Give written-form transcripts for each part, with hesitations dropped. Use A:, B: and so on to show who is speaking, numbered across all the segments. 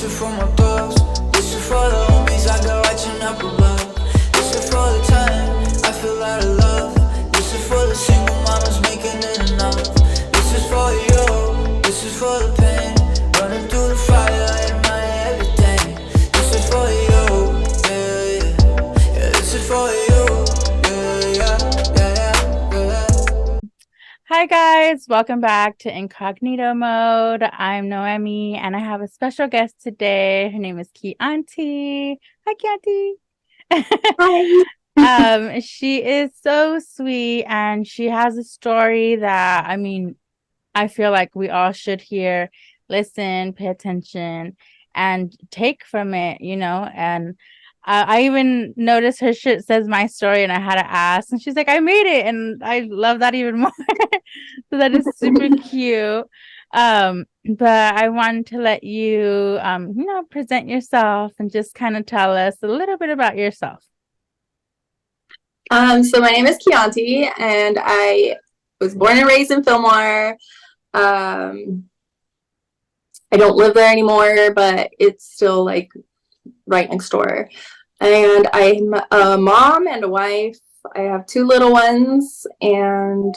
A: This is for my dogs. This is for the homies I got watching up above. This is for the time I feel out of love. This is for the single mamas making it enough. This is for you. This is for the pain. Running through the fire in my everything. This is for you. Yeah, yeah. Yeah, this is for you.
B: Hi guys, welcome back to Incognito Mode. I'm Noemi and I have a special guest today. Her name is Chianti. Hi Chianti.
C: Hi.
B: She is so sweet and she has a story that I feel like we all should hear, listen, pay attention, and take from it, and I even noticed her shirt says my story and I had to ask and she's like, I made it, and I love that even more. So that is super cute. But I wanted to let you present yourself and just kind of tell us a little bit about yourself.
C: So my name is Chianti and I was born and raised in Fillmore. I don't live there anymore, but it's still like right next door. And I'm a mom and a wife. I have two little ones, and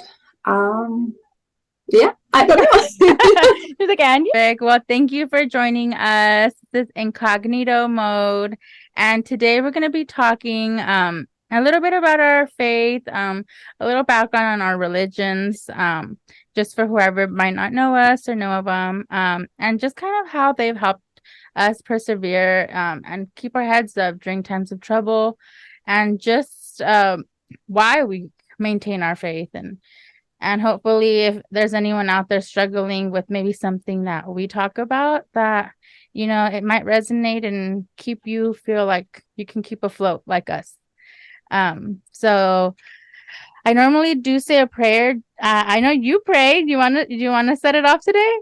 C: yeah, I don't know.
B: She's like, and well, thank you for joining us. This is Incognito Mode, and today we're going to be talking a little bit about our faith, a little background on our religions, just for whoever might not know us or know of them, and just kind of how they've helped us persevere and keep our heads up during times of trouble, and just why we maintain our faith. And hopefully if there's anyone out there struggling with maybe something that we talk about, that it might resonate and keep you feel like you can keep afloat like us. So I normally do say a prayer. I know you prayed. Do you want to set it off today?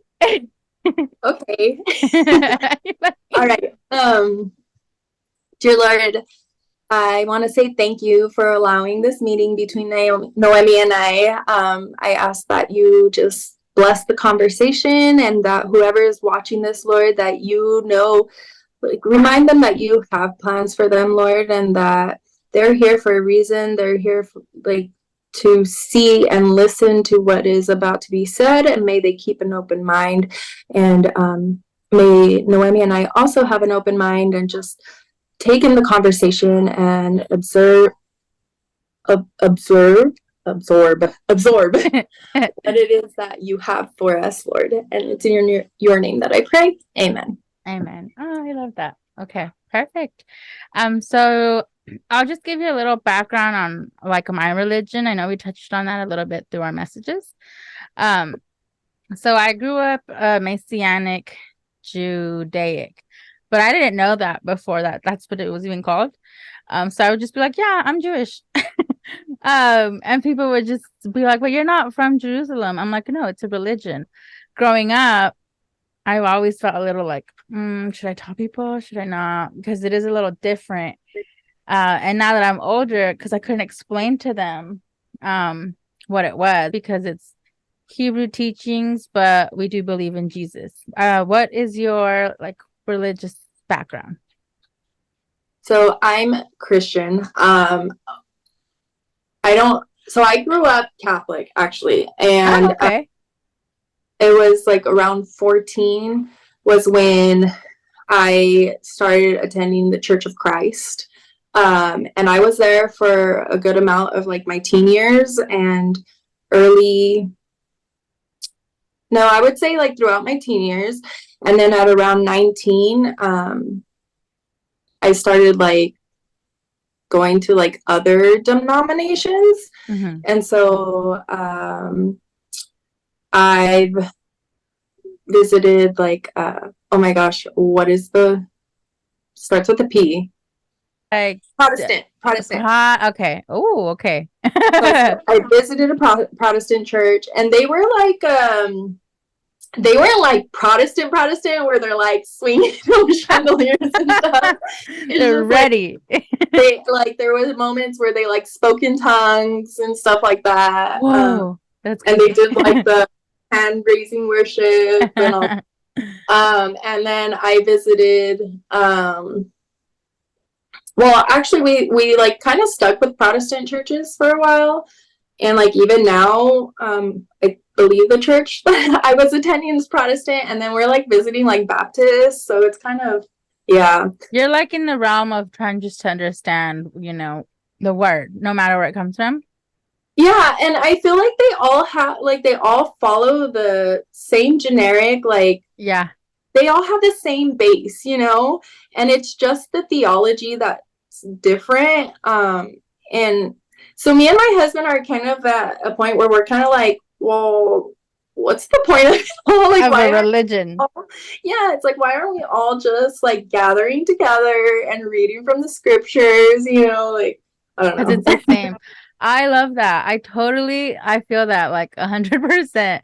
C: Okay. All right. Dear Lord, I want to say thank you for allowing this meeting between Noemi and I. I ask that you just bless the conversation, and that whoever is watching this, Lord, that remind them that you have plans for them, Lord, and that they're here for a reason. They're here to see and listen to what is about to be said, and may they keep an open mind. And may Noemi and I also have an open mind and just take in the conversation and absorb what it is that you have for us, Lord. And it's in your name that I pray. Amen.
B: Amen. Oh, I love that. Okay, perfect. So I'll just give you a little background on my religion. I know we touched on that a little bit through our messages. So I grew up Messianic Judaic, but I didn't know that before that's what it was even called. So I would just be like, yeah, I'm Jewish. And people would just be like, well, you're not from Jerusalem. I'm like, no, it's a religion. Growing up, I always felt a little like, should I tell people? Should I not? Because it is a little different. And now that I'm older, because I couldn't explain to them what it was, because it's Hebrew teachings, but we do believe in Jesus. What is your religious background?
C: So I'm Christian. I grew up Catholic, actually, and
B: okay.
C: It was around 14 was when I started attending the Church of Christ. And I was there for a good amount of my teen years and I would say throughout my teen years. And then at around 19, I started going to other denominations.
B: Mm-hmm.
C: And so I've visited oh my gosh, starts with a P. Protestant.
B: Okay. Oh, okay.
C: So I visited a Protestant church, and they were they weren't Protestant where they're swinging from chandeliers and stuff.
B: They're ready.
C: They there was moments where they spoke in tongues and stuff like that.
B: Whoa, that's
C: and they did the hand raising worship and all. And then I visited, well, actually we like kind of stuck with Protestant churches for a while. And like even now, I believe the church that I was attending is Protestant, and then we're like visiting like Baptists, so it's kind of, yeah.
B: You're like in the realm of trying just to understand, you know, the word, no matter where it comes from.
C: Yeah, and I feel like they all follow the same generic, like
B: Yeah.
C: they all have the same base, and it's just the theology that's different. And so me and my husband are kind of at a point where we're kind of like, well, what's the point of it all? Like,
B: Of a
C: why are
B: religion.
C: yeah, it's like, why aren't we all just like gathering together and reading from the scriptures, like, I don't
B: Because it's
C: know.
B: the same. I love that. I feel that like 100%.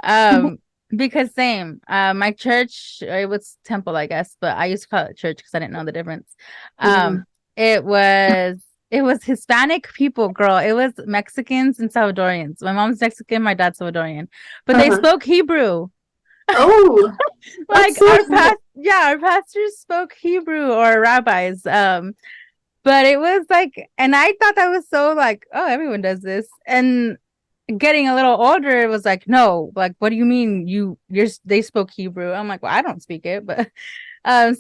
B: Um, because same. My church, it was temple, I guess, but I used to call it church because I didn't know the difference.
C: Mhm.
B: It was Hispanic people, girl. It was Mexicans and Salvadorians. My mom's Mexican, my dad's Salvadorian, but they
C: Uh-huh.
B: spoke Hebrew.
C: Oh, that's
B: Like
C: so
B: our pastors spoke Hebrew, or rabbis. But it was like, and I thought that was so like, oh, everyone does this. And getting a little older, it was like, no, like, what do you mean they spoke Hebrew? I'm like, well, I don't speak it, but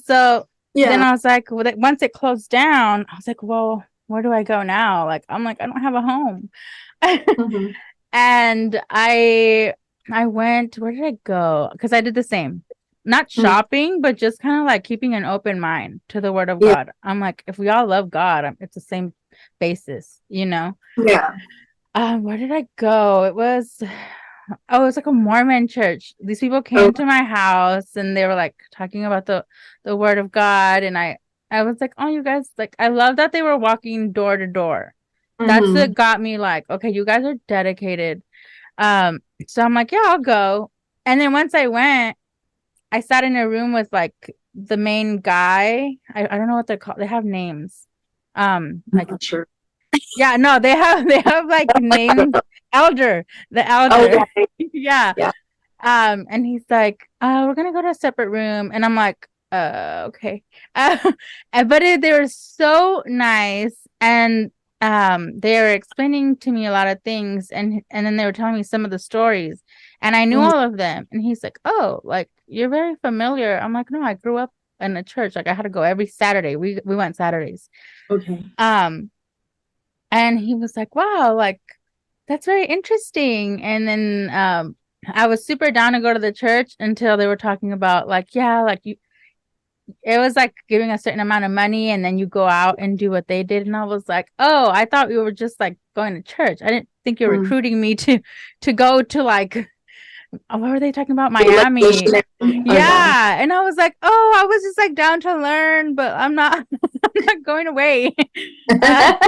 B: so then
C: yeah.
B: I was like, well, once it closed down, I was like, well, where do I go now? Like, I'm like, I don't have a home.
C: Mhm.
B: And I went, where did I go? Because I did the same. Not
C: Mhm.
B: shopping, but just kind of like keeping an open mind to the word of
C: Yeah.
B: God. I'm like, if we all love God, it's the same basis, you know?
C: Yeah.
B: Where did I go? It was like a Mormon church. These people
C: Oh.
B: came to my house and they were like talking about the word of God. And I was like, oh, you guys, like, I love that they were walking door to door. That's what
C: Mhm.
B: got me like, okay, you guys are dedicated. Um, so I'm like, yeah, I'll go. And then once I went, I sat in a room with like the main guy. I don't know what they're called. They have names.
C: I'm
B: Like,
C: not sure.
B: yeah, no, they have like names. Elder, the
C: Oh,
B: elder.
C: yeah.
B: Yeah.
C: Yeah.
B: And he's like, we're gonna go to a separate room. And I'm like, okay. They were so nice, and they were explaining to me a lot of things, and then they were telling me some of the stories, and I knew
C: Mhm.
B: all of them. And he's like, oh, like you're very familiar. I'm like, no, I grew up in a church. Like I had to go every Saturday. We went Saturdays.
C: Okay.
B: Um, and he was like, wow, like that's very interesting. And then I was super down to go to the church until they were talking about like, yeah, like it was like giving a certain amount of money and then you go out and do what they did. And I was like, oh, I thought we were just like going to church. I didn't think you were
C: Mhm.
B: recruiting me to go to like, what were they talking about?
C: Be like
B: Miami.
C: missionary. Oh, yeah.
B: Yeah. And I was like, oh, I was just like down to learn, but I'm not I'm not going away. Uh,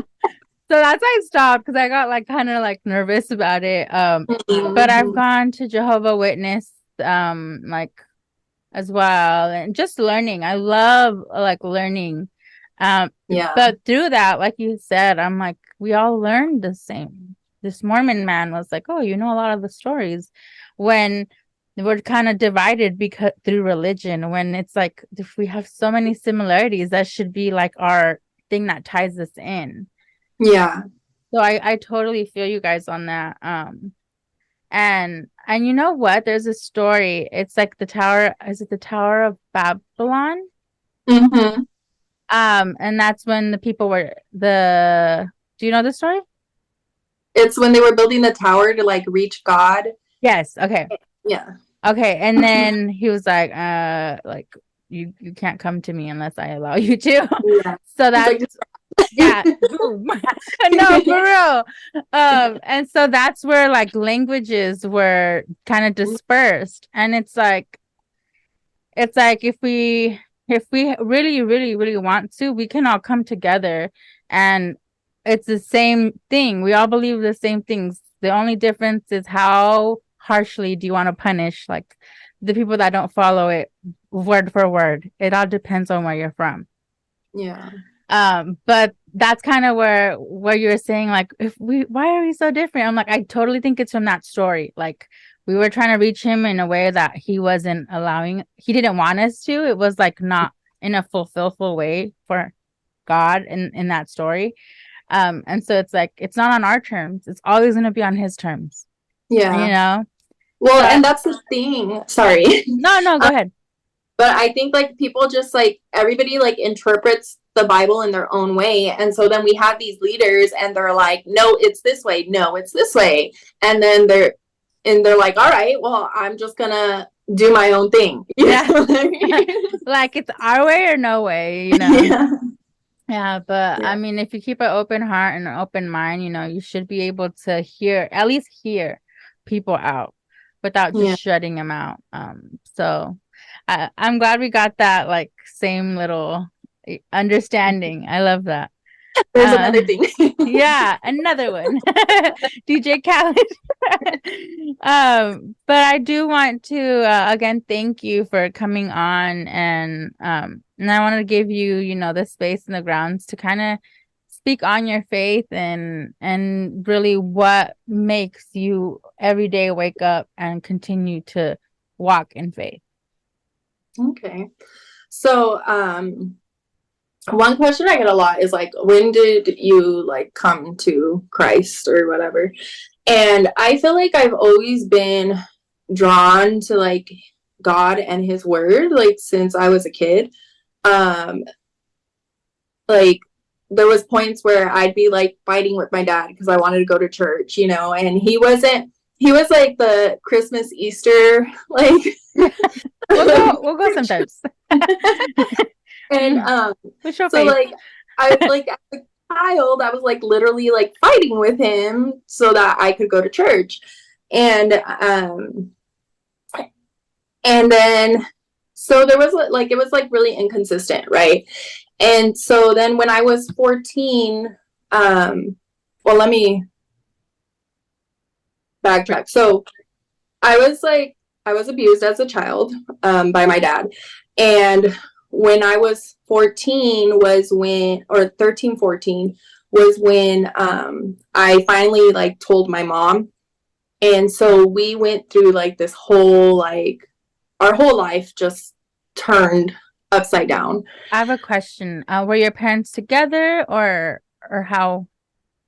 B: so that's why I stopped because I got like kind of like nervous about it. But I've
C: Mhm.
B: gone to Jehovah Witness like as well, and just learning. I love like learning. Um
C: Yeah.
B: but through that, like you said, I'm like we all learned the same. This Mormon man was like, "Oh, you know a lot of the stories." When we're kind of divided because through religion, when it's like if we have so many similarities, that should be like our thing that ties us in.
C: Yeah.
B: So I totally feel you guys on that. And you know what? There's a story. It's like the tower. Is it the Tower of Babylon?
C: Mhm.
B: And that's when the people were the. Do you know the story?
C: It's when they were building the tower to like reach God.
B: Yes. Okay.
C: Yeah.
B: Okay. And then he was like you can't come to me unless I allow you to.
C: Yeah.
B: So
C: He's
B: that's
C: like, just
B: yeah, boom. No, for real. And so that's where like languages were kind of dispersed. And it's like if we really, really, really want to, we can all come together, and it's the same thing. We all believe the same things. The only difference is how harshly do you want to punish like the people that don't follow it word for word. It all depends on where you're from.
C: yeah.
B: But that's kind of where you're saying like if we why are we so different? I'm like I totally think it's from that story. Like we were trying to reach him in a way that he wasn't allowing, he didn't want us to. It was like not in a fulfillful way for God in that story. And so it's like, it's not on our terms. It's always going to be on his terms,
C: Yeah.
B: you know?
C: Well,
B: So,
C: and that's the thing. Sorry.
B: no, go ahead.
C: But I think like people just like everybody like interprets the Bible in their own way. And so then we have these leaders and they're like, no, it's this way. No, it's this way. And then they're like, all right, well, I'm just gonna do my own thing.
B: Yeah. Like it's our way or no way, you know?
C: Yeah.
B: Yeah, but
C: Yeah.
B: I mean, if you keep an open heart and an open mind, you know, you should be able to at least hear people out without just
C: Yeah.
B: shutting them out. So I'm glad we got that like same little understanding. I love that.
C: There's another thing.
B: Yeah, another one. DJ Khaled. But I do want to again thank you for coming on, and I want to give you, you know, the space and the grounds to kind of speak on your faith and really what makes you every day wake up and continue to walk in faith.
C: Okay. So, one question I get a lot is like, when did you like come to Christ or whatever? And I feel like I've always been drawn to like God and his word, like since I was a kid. Like there was points where I'd be like fighting with my dad because I wanted to go to church, you know, and he was like the Christmas, Easter, like
B: we'll go sometimes.
C: And so like I like as a child, I was like literally like fighting with him so that I could go to church. And then so there was like it was like really inconsistent, right? And so then when I was 14, well, let me backtrack. So I was abused as a child by my dad. And when I was 14 was when, or 13, 14 was when I finally like told my mom. And so we went through like this whole, like our whole life just turned upside down.
B: I have a question. Were your parents together or how?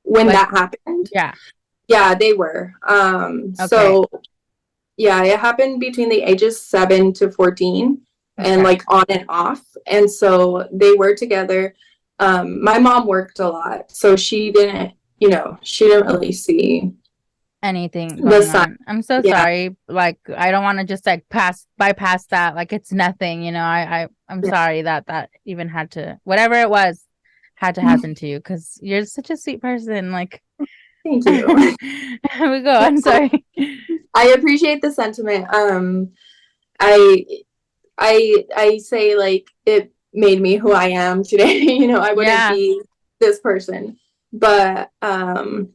C: When
B: Like,
C: that happened?
B: yeah.
C: Yeah, they were. So yeah, it happened between the ages 7 to 14 and like on and off. And so they were together. My mom worked a lot, so she didn't really see
B: anything
C: the
B: going
C: sign.
B: on. I'm so
C: Yeah.
B: sorry. Like I don't want to just like bypass that like it's nothing, you know. I'm
C: Yeah.
B: sorry that even had to, whatever it was, had to happen to you because you're such a sweet person. Like
C: Thank you.
B: we go. I'm sorry.
C: I appreciate the sentiment. I say like it made me who I am today. You know, I wouldn't be this person. But and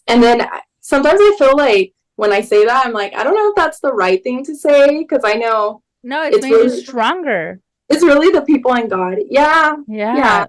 C: then sometimes I feel like when I say that, I'm like, I don't know if that's the right thing to say because I know
B: No, it's made
C: really,
B: you stronger.
C: It's really the people and God. Yeah.
B: Yeah.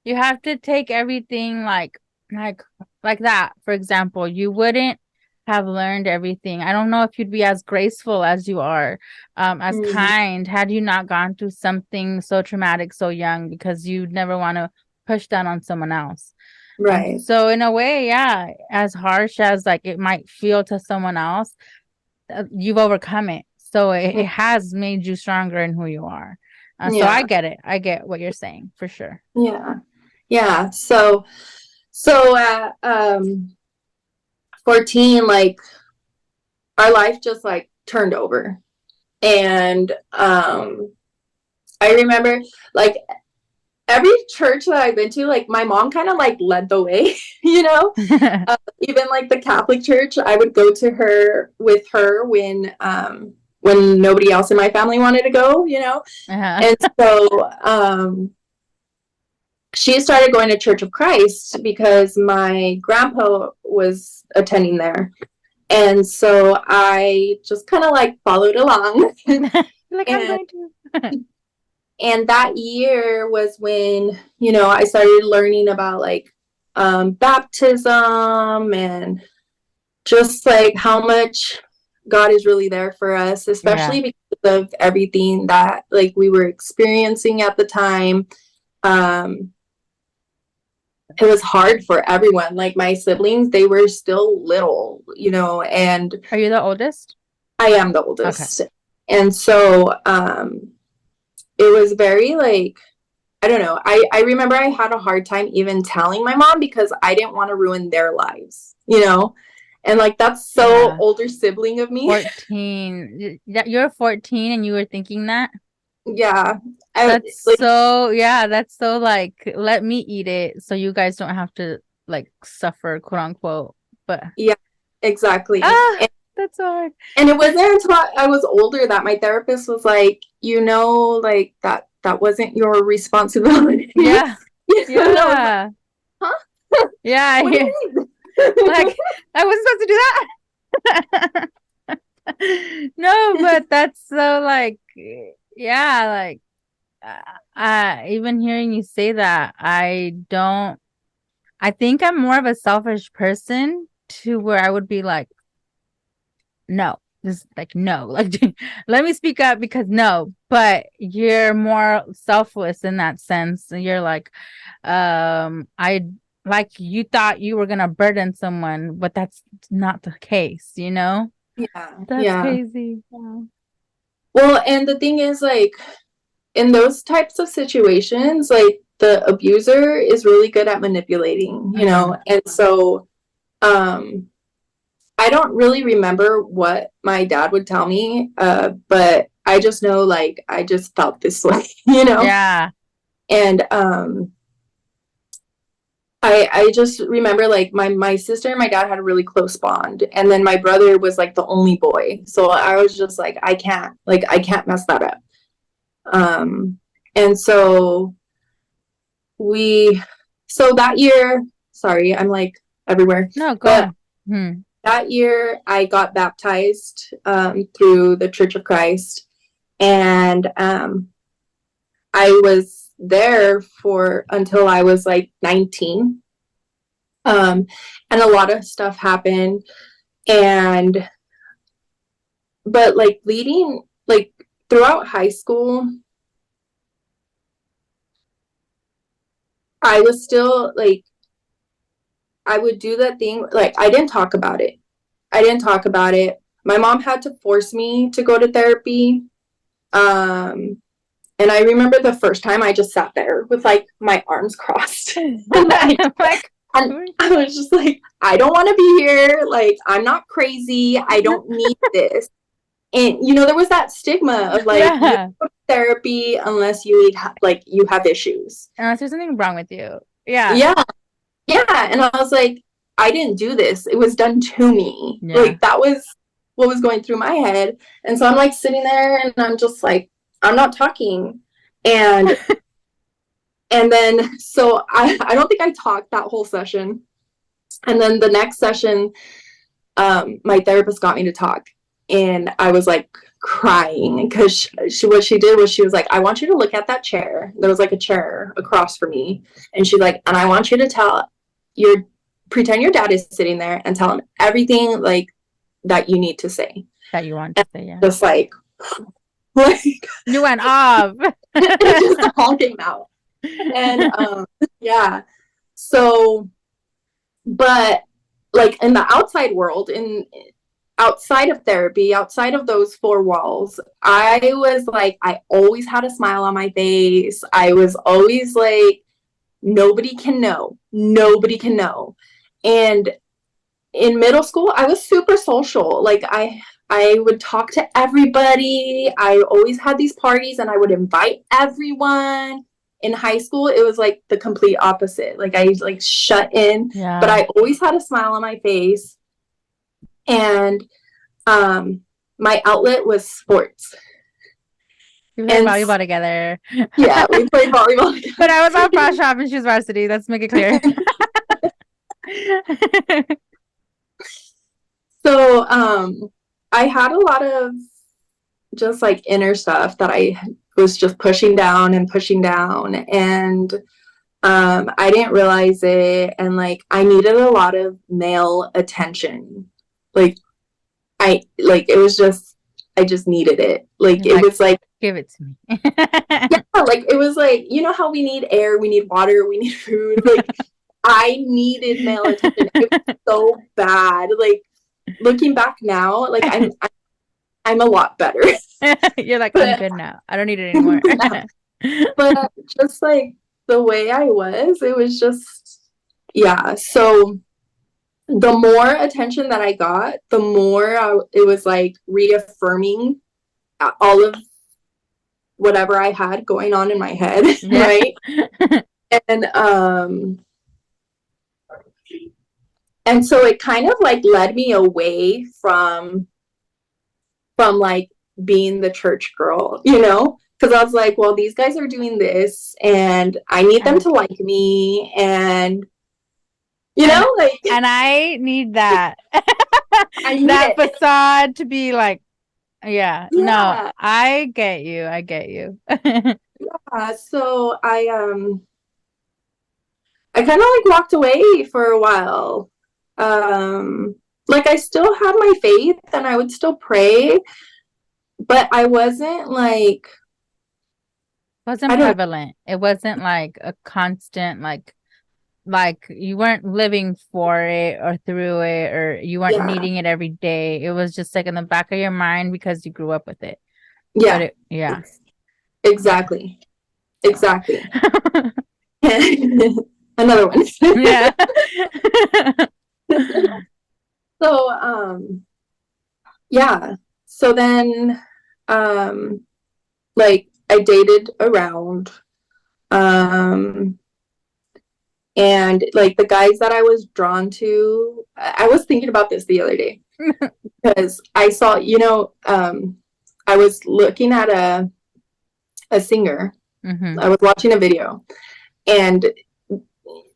B: You have to take everything like that. For example, you wouldn't have learned everything. I don't know if you'd be as graceful as you are, as kind, had you not gone through something so traumatic so young, because you'd never want to push that on someone else.
C: Right.
B: So in a way, yeah, as harsh as like it might feel to someone else, you've overcome it. So it has made you stronger in who you are. So I get it. I get what you're saying for sure.
C: Yeah. Yeah. So at 14, like our life just like turned over. And I remember like every church that I've been to, like my mom kind of like led the way, you know. Even like the Catholic church, I would go to her when nobody else in my family wanted to go, you know. And so she started going to Church of Christ because my grandpa was attending there. And so I just kind of like followed along.
B: Like I'm going to.
C: And that year was when, you know, I started learning about like baptism and just like how much God is really there for us, especially because of everything that like we were experiencing at the time. It was hard for everyone. Like my siblings, they were still little, you know, and
B: Are you the oldest?
C: I am the oldest. Okay. And so it was very like, I don't know. I remember I had a hard time even telling my mom because I didn't want to ruin their lives, you know? And like that's so older sibling of me.
B: 14. You're 14 and you were thinking that?
C: Yeah.
B: That's like, so that's so like let me eat it so you guys don't have to like suffer, quote unquote. But
C: yeah, exactly.
B: That's hard.
C: And it wasn't until I was older that my therapist was like, you know, like that wasn't your responsibility.
B: Yeah.
C: Yeah. Like, huh?
B: Yeah.
C: What do you mean?
B: Like I wasn't supposed to do that. No, but that's so like yeah, like even hearing you say that, I think I'm more of a selfish person to where I would be like, no, just like, no, like, let me speak up because no, but you're more selfless in that sense. You're like, I like you thought you were going to burden someone, but that's not the case, you know?
C: Yeah.
B: That's crazy.
C: Yeah. Well, and the thing is like, in those types of situations, like the abuser is really good at manipulating, you know? And so, I don't really remember what my dad would tell me, but I just know, like, I just felt this way, you know?
B: Yeah.
C: And I just remember, like, my sister and my dad had a really close bond, and then my brother was, like, the only boy. So I was just like, I can't mess that up. And so that year, sorry, I'm, like, everywhere.
B: No, go on.
C: That year, I got baptized through the Church of Christ, and I was there for until I was like 19, and a lot of stuff happened, but like leading, like throughout high school, I was still like, I would do that thing, like I didn't talk about it. My mom had to force me to go to therapy. And I remember the first time I just sat there with like my arms crossed. And I was just like, I don't want to be here. Like, I'm not crazy. I don't need this. And you know, there was that stigma of like, you don't go to therapy unless you have issues.
B: Unless there's something wrong with you. Yeah.
C: And I was like, I didn't do this. It was done to me. Yeah. Like that was what was going through my head. And so I'm like sitting there and I'm just like, I'm not talking. And and then so I don't think I talked that whole session. And then the next session, my therapist got me to talk. And I was like crying because what she did was she was like, I want you to look at that chair. There was like a chair across from me. And she's like, and I want you to pretend your dad is sitting there and tell him everything like that you need to say.
B: That you want to say, yeah.
C: Just like
B: you went off.
C: It just all came out. And yeah. So, but like in the outside world, outside of therapy, outside of those four walls, I was like, I always had a smile on my face. I was always like, nobody can know. And in middle school, I was super social. Like I would talk to everybody. I always had these parties and I would invite everyone. In high school, it was like the complete opposite. Like I like shut in, but I always had a smile on my face. And my outlet was sports.
B: We played volleyball together.
C: Yeah, we played volleyball together.
B: But I was on frosh shop and she was varsity. Let's make it clear.
C: So I had a lot of just like inner stuff that I was just pushing down. And I didn't realize it. And like I needed a lot of male attention. Like it was just, I just needed it. Like,
B: You're
C: it was like,
B: give it to me.
C: yeah, like, it was like, you know how we need air, we need water, we need food. Like, I needed male attention. It was so bad. Like, looking back now, like, I'm a lot better.
B: You're like, I'm
C: But
B: good now. I don't need it anymore.
C: but just like the way I was, it was just, yeah. So the more attention that I got, the more it was like reaffirming all of whatever I had going on in my head, right? And and so it kind of like led me away from like being the church girl, you know? Because I was like, well, these guys are doing this and I need them to like me, and you know, like,
B: and I need that.
C: I need
B: that
C: it.
B: facade to be like, no,
C: Yeah.
B: I get you.
C: So I kind of like walked away for a while. Like, I still had my faith and I would still pray, but I wasn't like,
B: Wasn't
C: I don't,
B: prevalent. It wasn't like a constant like you weren't living for it or through it, or you weren't
C: yeah,
B: needing it every day. It was just like in the back of your mind because you grew up with it. But
C: yeah,
B: it, yeah.
C: exactly,
B: So.
C: exactly. Another one.
B: Yeah.
C: So, yeah. So then, like, I dated around, um, and like the guys that I was drawn to, I was thinking about this the other day because I saw, you know, I was looking at a singer.
B: Mm-hmm.
C: I was watching a video, and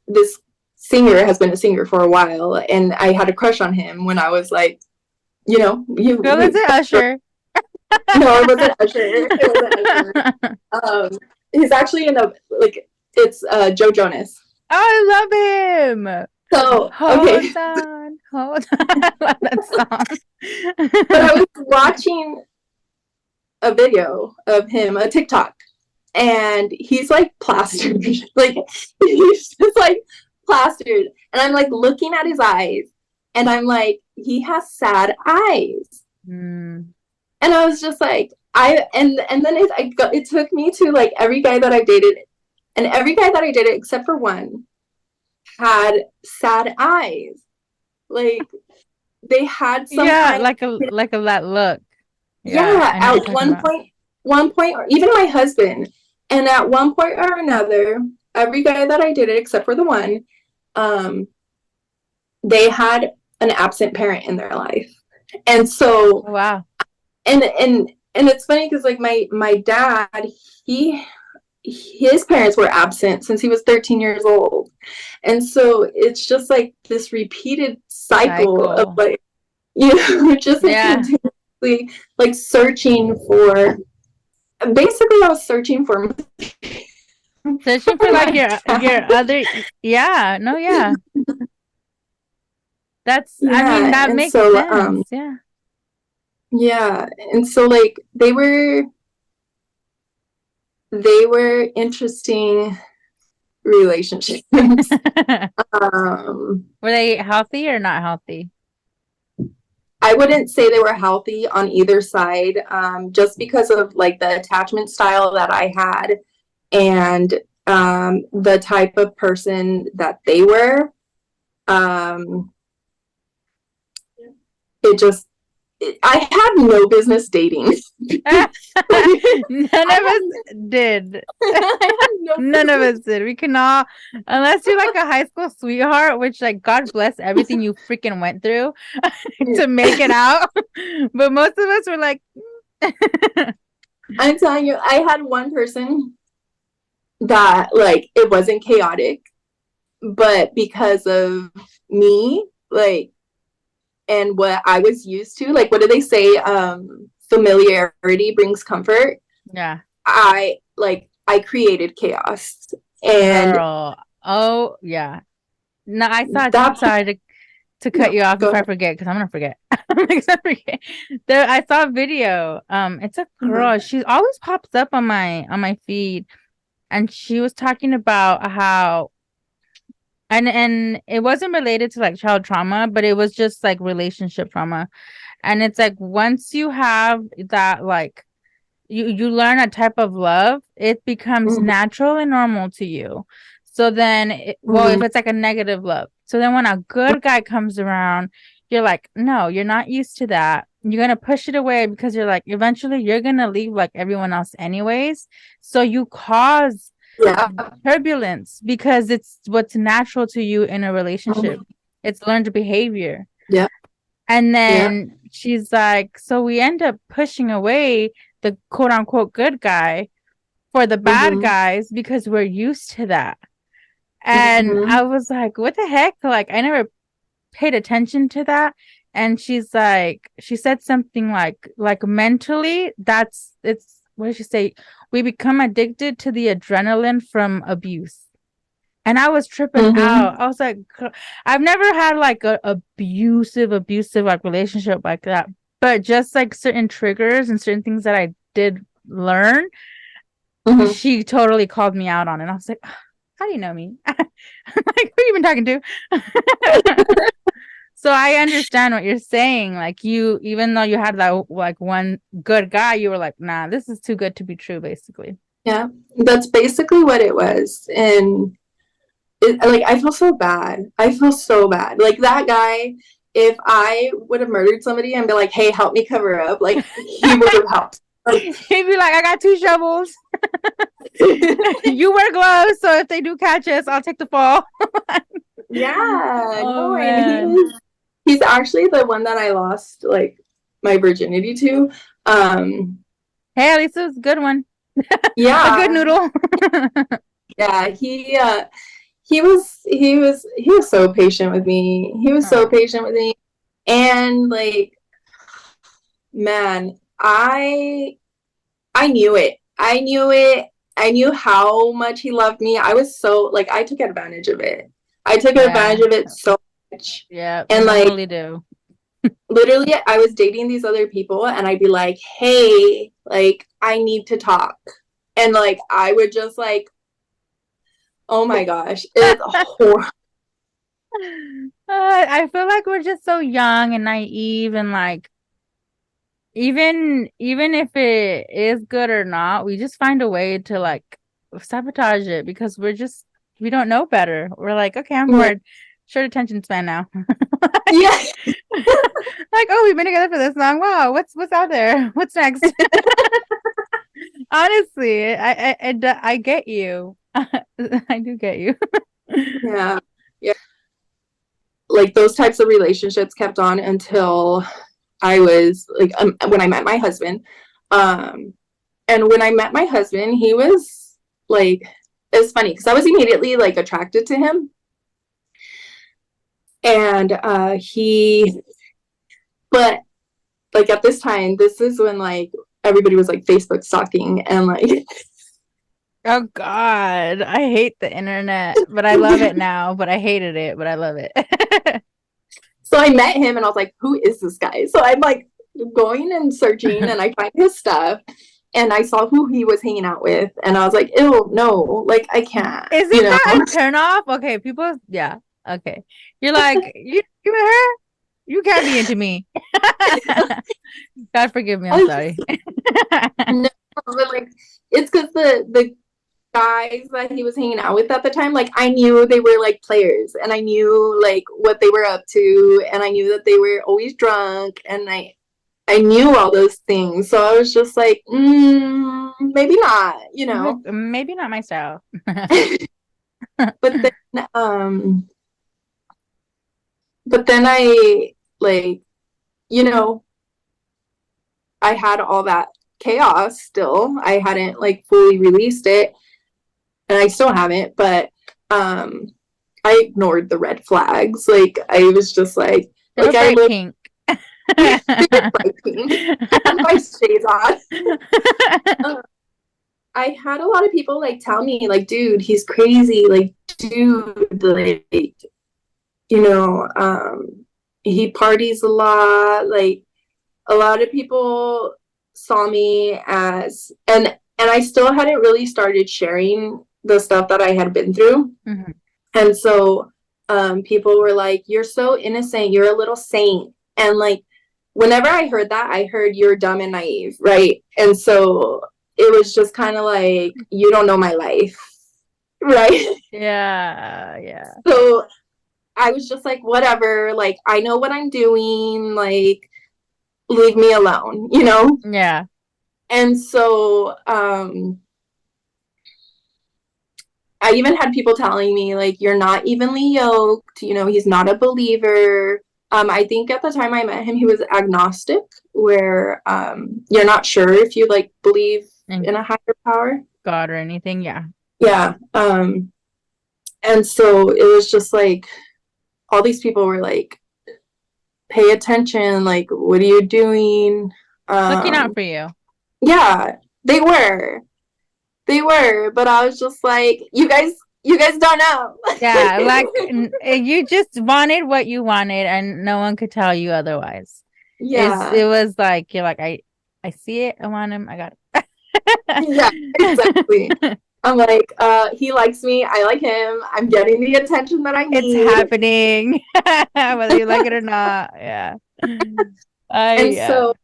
C: this singer has been a singer for a while, and I had a crush on him when I was like, you know,
B: Go listen, Usher.
C: no, it wasn't Usher. It wasn't Usher. He's actually in a, like, it's Joe Jonas.
B: Oh, I love him.
C: So okay,
B: Hold on, hold on. I love that song.
C: but I was watching a video of him, a TikTok, and he's like plastered, like, he's just like plastered, and I'm like looking at his eyes, and I'm like, he has sad eyes,
B: Mm.
C: and I was just like, and then it took me to like every guy that I dated, and every guy that I dated except for one had sad eyes, like they had some
B: Yeah,
C: kind
B: like
C: of,
B: that look.
C: yeah,
B: I know what you're
C: at
B: talking about.
C: one point, or even my husband, and at one point or another, every guy that I dated except for the one, um, they had an absent parent in their life, and so,
B: Oh, wow.
C: and it's funny because like my dad, he his parents were absent since he was 13 years old, and so it's just like this repeated cycle of
B: Cycle.
C: like, you know, just like
B: Yeah.
C: continuously like searching for, basically I was searching for
B: Searching for like
C: my
B: your
C: dad.
B: other, yeah, no, yeah. That's, I mean,
C: Yeah,
B: that
C: and
B: makes
C: so
B: sense. Yeah.
C: yeah, and so like they were interesting relationships. um
B: Were they healthy or not healthy?
C: I wouldn't say they were healthy on either side, just because of like the attachment style that I had, and the type of person that they were. Um, it just, I had no business dating.
B: None of us did.
C: I had no
B: None of
C: business.
B: us did. We cannot, unless you're like a high school sweetheart, which like God bless everything you freaking went through to make it out. But most of us were like,
C: I'm telling you, I had one person that like it wasn't chaotic, but because of me, like, and what I was used to, like, what do they say? Familiarity brings comfort.
B: yeah,
C: I created chaos, and
B: girl. Oh, yeah. No, I saw
C: that
B: sorry to to cut you off
C: Go
B: before I
C: ahead.
B: forget, because I'm gonna forget. Because I forget. There, I saw a video. It's a girl. She always pops up on my feed, and she was talking about how, and it wasn't related to like child trauma, but it was just like relationship trauma. And it's like once you have that, like you learn a type of love, it becomes
C: Mhm.
B: natural and normal to you. So then well, if
C: Mhm.
B: it's like a negative love, so then when a good guy comes around, you're like, no, you're not used to that. You're gonna push it away because you're like, eventually you're gonna leave like everyone else anyways. So you cause
C: Yeah.
B: turbulence because it's what's natural to you in a
C: Mhm.
B: relationship. It's learned behavior.
C: Yeah.
B: And
C: Yeah.
B: then she's like, so we end up pushing away the quote unquote good guy for the bad
C: Mhm.
B: guys because we're used to that. And
C: Mhm.
B: I was like, what the heck? Like, I never paid attention to that. And she's like, she said something like mentally, what did she say? We become addicted to the adrenaline from abuse. And I was tripping
C: Mhm.
B: out. I was like, I've never had like a abusive like relationship like that. But just like certain triggers and certain things that I did learn,
C: Mhm.
B: she totally called me out on it. And I was like, how do you know me? Like, who you been talking to? So I understand what you're saying. Like you, even though you had that like one good guy, you were like, nah, this is too good to be true, basically.
C: Yeah. That's basically what it was. And like I feel so bad. I feel so bad. Like that guy, if I would have murdered somebody and be like, "Hey, help me cover up," like he would have helped. Like,
B: He'd be like, I got 2 shovels. You wear gloves, so if they do catch us, I'll take the fall.
C: yeah,
B: Oh
C: no, and
B: man.
C: he's actually the one that I lost like my virginity to.
B: Hey, at least it was a good one. A good
C: Yeah,
B: noodle.
C: yeah, he was so patient with me. He was so
B: Oh.
C: patient with me, and like, man, I knew it. I knew it. I knew how much he loved me. I was so like I took advantage of it. I took
B: Yeah.
C: advantage of it so much.
B: Yeah, you
C: And like
B: normally do.
C: literally I was dating these other people and I'd be like, "Hey, like I need to talk." And like I would just like, "Oh my gosh, it's horrible."
B: I feel like we're just so young and naive and like even if it is good or not, we just find a way to like sabotage it because we don't know better. We're like, okay, I'm
C: Yeah.
B: bored. Short attention span now.
C: Yeah.
B: Like, oh, we've been together for this long. Wow, what's out there? What's next? Honestly, I get you. I do get you.
C: Yeah. Yeah. Like those types of relationships kept on until I was like when I met my husband. Um and when I met my husband, he was like it's funny because I was immediately like attracted to him. And he but like at this time, this is when like everybody was like Facebook stalking and like
B: Oh God, I hate the internet, but I love it now. But I hated it, but I love it.
C: so I met him and I was like, who is this guy? So I'm like going and searching and I find his stuff and I saw who he was hanging out with and I was like, ew, no, like I can't,
B: Isn't that a turn off? Okay, people, yeah, okay. You're like, you with her? You can't be into me. God forgive me, I'm sorry.
C: No, but like it's because the guys that he was hanging out with at the time, like I knew they were like players and I knew like what they were up to and I knew that they were always drunk and I knew all those things. So I was just like, maybe not, you know.
B: Maybe not my style.
C: But then but then I like, you know, I had all that chaos still. I hadn't like fully released it and I still haven't, but I ignored the red flags. Like I was just
B: They were
C: I
B: bright
C: looked
B: pink.
C: like pink. I had my shades on. I had a lot of people like tell me like, dude, he's crazy. Like, dude, like, you know, he parties a lot. Like, a lot of people saw me as, and I still hadn't really started sharing the stuff that I had been through.
B: Mm-hmm.
C: And so people were like, you're so innocent, you're a little saint. And like, whenever I heard that, I heard you're dumb and naive, right? And so it was just kind of like, you don't know my life, right?
B: Yeah, yeah.
C: So I was just like, whatever, like, I know what I'm doing, like, leave me alone, you know?
B: Yeah.
C: And so I even had people telling me, like, you're not evenly yoked, you know, he's not a believer. I think at the time I met him, he was agnostic, where you're not sure if you like believe
B: And
C: in a higher power.
B: God or anything. Yeah.
C: Yeah. And so it was just like all these people were like, pay attention, like, what are you doing?
B: Looking out for you.
C: Yeah, they were. They were, but I was just like, you guys don't know.
B: Yeah, like you just wanted what you wanted and no one could tell you otherwise.
C: Yeah.
B: It was like you're like I see it, I want him, I got
C: Yeah, exactly.
B: it.
C: I'm like, he likes me, I like him, I'm getting the attention that I
B: It's
C: need.
B: happening. Whether you like it or not. Yeah.
C: And
B: I
C: so,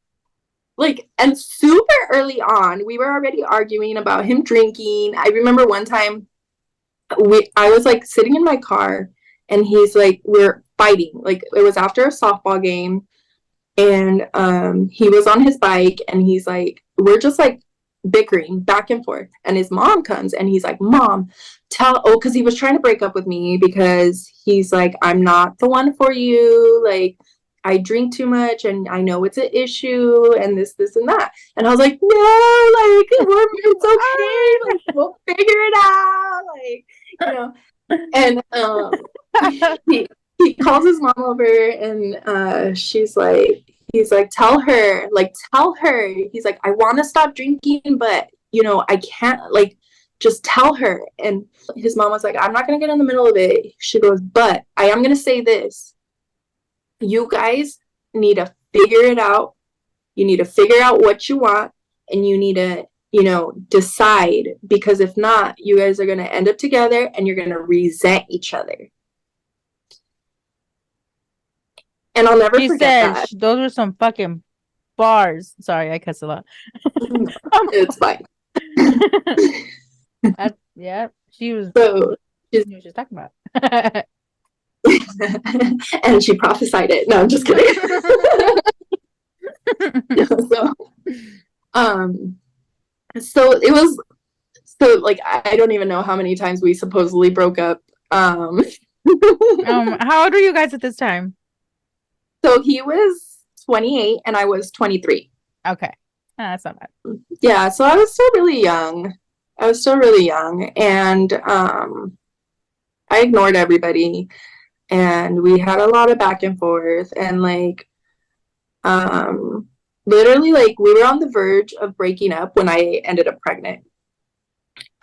C: like, and super early on, we were already arguing about him drinking. I remember one time I was like sitting in my car and he's like, we're fighting. Like, it was after a softball game, and he was on his bike and he's like, we're just like bickering back and forth, and his mom comes and he's like, mom, because he was trying to break up with me because he's like, I'm not the one for you, like, I drink too much and I know it's an issue and this and that. And I was like, no, like, it's okay, like, we'll figure it out, like, you know. And he calls his mom over, and he's like, tell her, he's like, I want to stop drinking, but you know, I can't, like, just tell her. And his mom was like, I'm not gonna get in the middle of it. She goes, but I am gonna say this, you guys need to figure it out. You need to figure out what you want, and you need to, you know, decide, because if not, you guys are going to end up together and you're going to resent each other. And I'll never forget that.
B: those were some fucking bars. Sorry, I cuss a lot.
C: It's fine.
B: Yeah, she was.
C: So
B: She knew what she was talking about.
C: and she prophesied it. No, I'm just kidding. So it was, so like, I don't even know how many times we supposedly broke up.
B: How old were you guys at this time?
C: So he was 28 and I was 23.
B: Okay. That's not bad.
C: Yeah, so I was still really young. And I ignored everybody, and we had a lot of back and forth, and like literally, like, we were on the verge of breaking up when I ended up pregnant.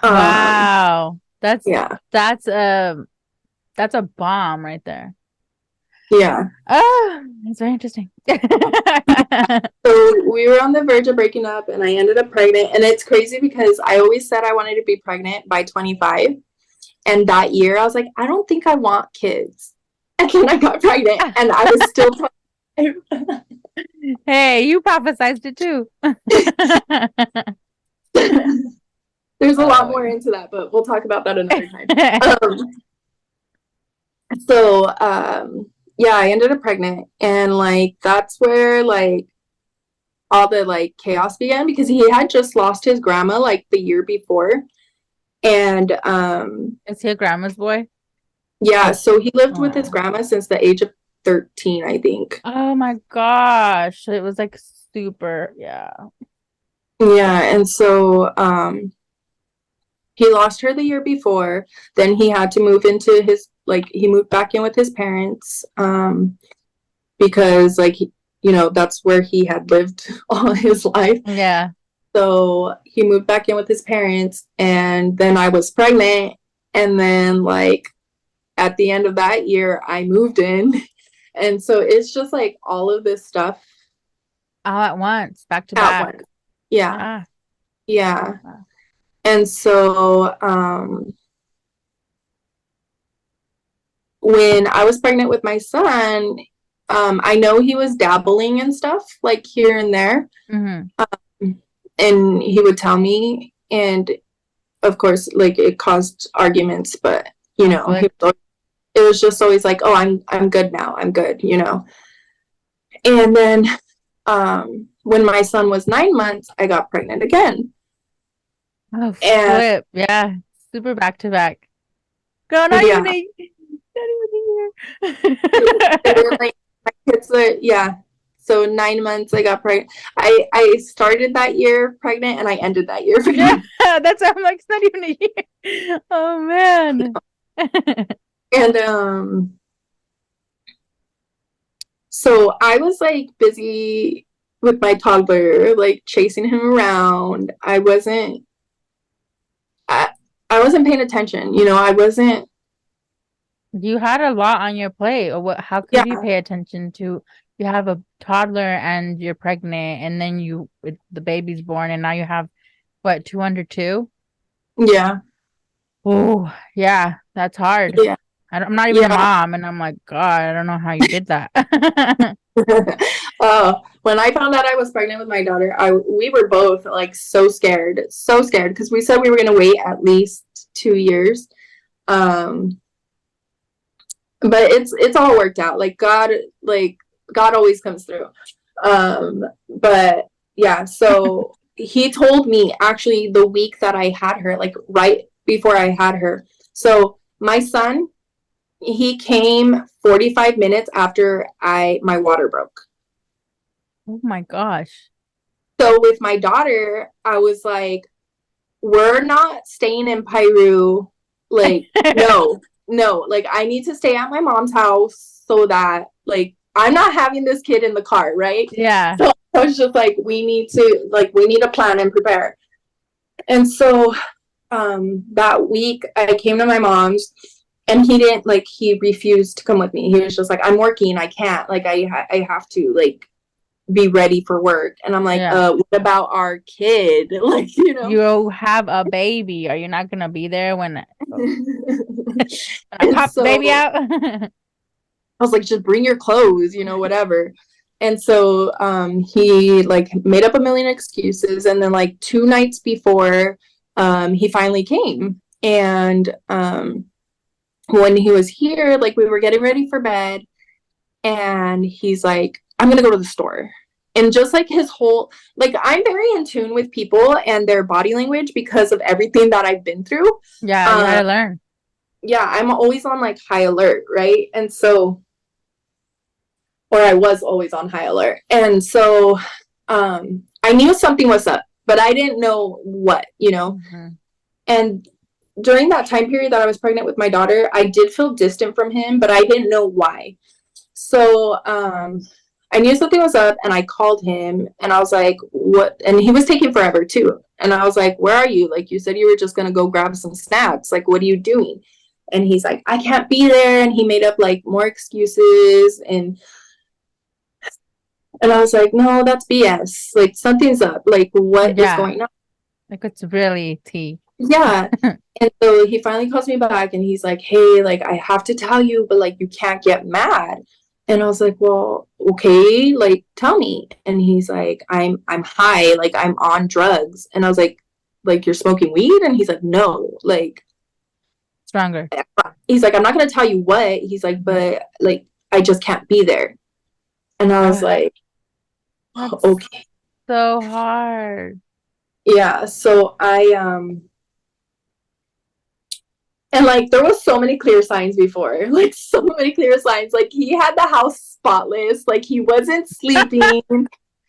B: Wow. That's a bomb right there.
C: Yeah.
B: Oh, that's very interesting.
C: So we were on the verge of breaking up and I ended up pregnant. And it's crazy because I always said I wanted to be pregnant by 25. And that year I was like, I don't think I want kids. And then I got pregnant and I was still 25.
B: Hey, you prophesized it too.
C: There's a lot more into that, but we'll talk about that another time. Yeah, I ended up pregnant, and like that's where like all the like chaos began, because he had just lost his grandma like the year before. And
B: is he a grandma's boy?
C: Yeah, so he lived with his grandma since the age of 13, I think.
B: Oh my gosh, it was like super, yeah.
C: Yeah, and so he lost her the year before. Then he had to move into his, like, he moved back in with his parents, because like, you know, that's where he had lived all his life.
B: Yeah.
C: So he moved back in with his parents, and then I was pregnant, and then like at the end of that year I moved in, And so it's just like all of this stuff
B: All at once, back to
C: at
B: back.
C: once. Yeah.
B: Yeah.
C: Yeah.
B: Wow.
C: And so when I was pregnant with my son, I know he was dabbling in stuff like here and there.
B: Mm-hmm.
C: And he would tell me, and of course, like it caused arguments, but you know,
B: Conflict.
C: it was just always like, oh, I'm good now. I'm good, you know. And then when my son was 9 months, I got pregnant again.
B: Oh,
C: And
B: flip. Yeah. Super back to back. Girl, not
C: yeah,
B: even a
C: they were
B: year.
C: like, my kids are, yeah. So 9 months, I got pregnant. I started that year pregnant, and I ended that year
B: Yeah,
C: pregnant.
B: that's why I'm like, it's not even a year. Oh man.
C: And so I was like busy with my toddler, like chasing him around. I, I wasn't paying attention, you know. I wasn't.
B: You had a lot on your plate, or what? How could you
C: Yeah,
B: pay attention to? You have a toddler and you're pregnant, and then the baby's born, and now you have what, 202?
C: yeah,
B: Oh, yeah, that's hard.
C: yeah,
B: I'm not even a
C: yeah.
B: mom, and I'm like, God, I don't know how you did that.
C: When I found out I was pregnant with my daughter, we were both like so scared because we said we were gonna wait at least 2 years. Um, but it's all worked out. Like God always comes through. But yeah, so he told me actually the week that I had her, like right before I had her. So my son, he came 45 minutes after my water broke.
B: Oh my gosh.
C: So with my daughter, I was like, we're not staying in Peru. Like, no, no, like I need to stay at my mom's house so that like I'm not having this kid in the car, right?
B: Yeah.
C: So I was just like, we need to plan and prepare. And so that week I came to my mom's, and he refused to come with me. He was just like, I'm working, I can't, like I have to like be ready for work. And I'm like,
B: Yeah.
C: what about our kid? Like, you know.
B: You have a baby. Are you not gonna be there when I
C: And
B: pop the
C: so
B: baby out?
C: I was like, just bring your clothes, you know, whatever. And so he like made up a million excuses, and then like 2 nights before he finally came. And when he was here, like we were getting ready for bed, and he's like, I'm gonna go to the store. And just like his whole, like, I'm very in tune with people and their body language because of everything that I've been through.
B: Yeah, you
C: um
B: had to learn.
C: yeah, I'm always on like high alert, right? And so, or I was always on high alert. And so I knew something was up, but I didn't know what, you know.
B: Mhm.
C: And during that time period that I was pregnant with my daughter, I did feel distant from him, but I didn't know why. So I knew something was up, and I called him, and I was like, what? And he was taking forever too. And I was like, where are you? Like, you said you were just going to go grab some snacks. Like, what are you doing? And he's like, I can't be there. And he made up like more excuses. And I was like, no, that's BS. Like, something's up. Like, what is
B: Yeah,
C: going on?
B: like it's really tea.
C: Yeah. And so he finally calls me back, and he's like, hey, like, I have to tell you, but like, you can't get mad. And I was like, well, okay, like, tell me. And he's like, I'm high, like, I'm on drugs. And I was like, you're smoking weed? And he's like, no, like,
B: Stronger.
C: he's like, I'm not gonna tell you what. He's like,
B: Mhm.
C: but like, I just can't be there. And I was
B: Ah,
C: like,
B: that's
C: okay.
B: so hard.
C: Yeah. So and like there was so many clear signs before, like so many clear signs. Like he had the house spotless, like he wasn't sleeping.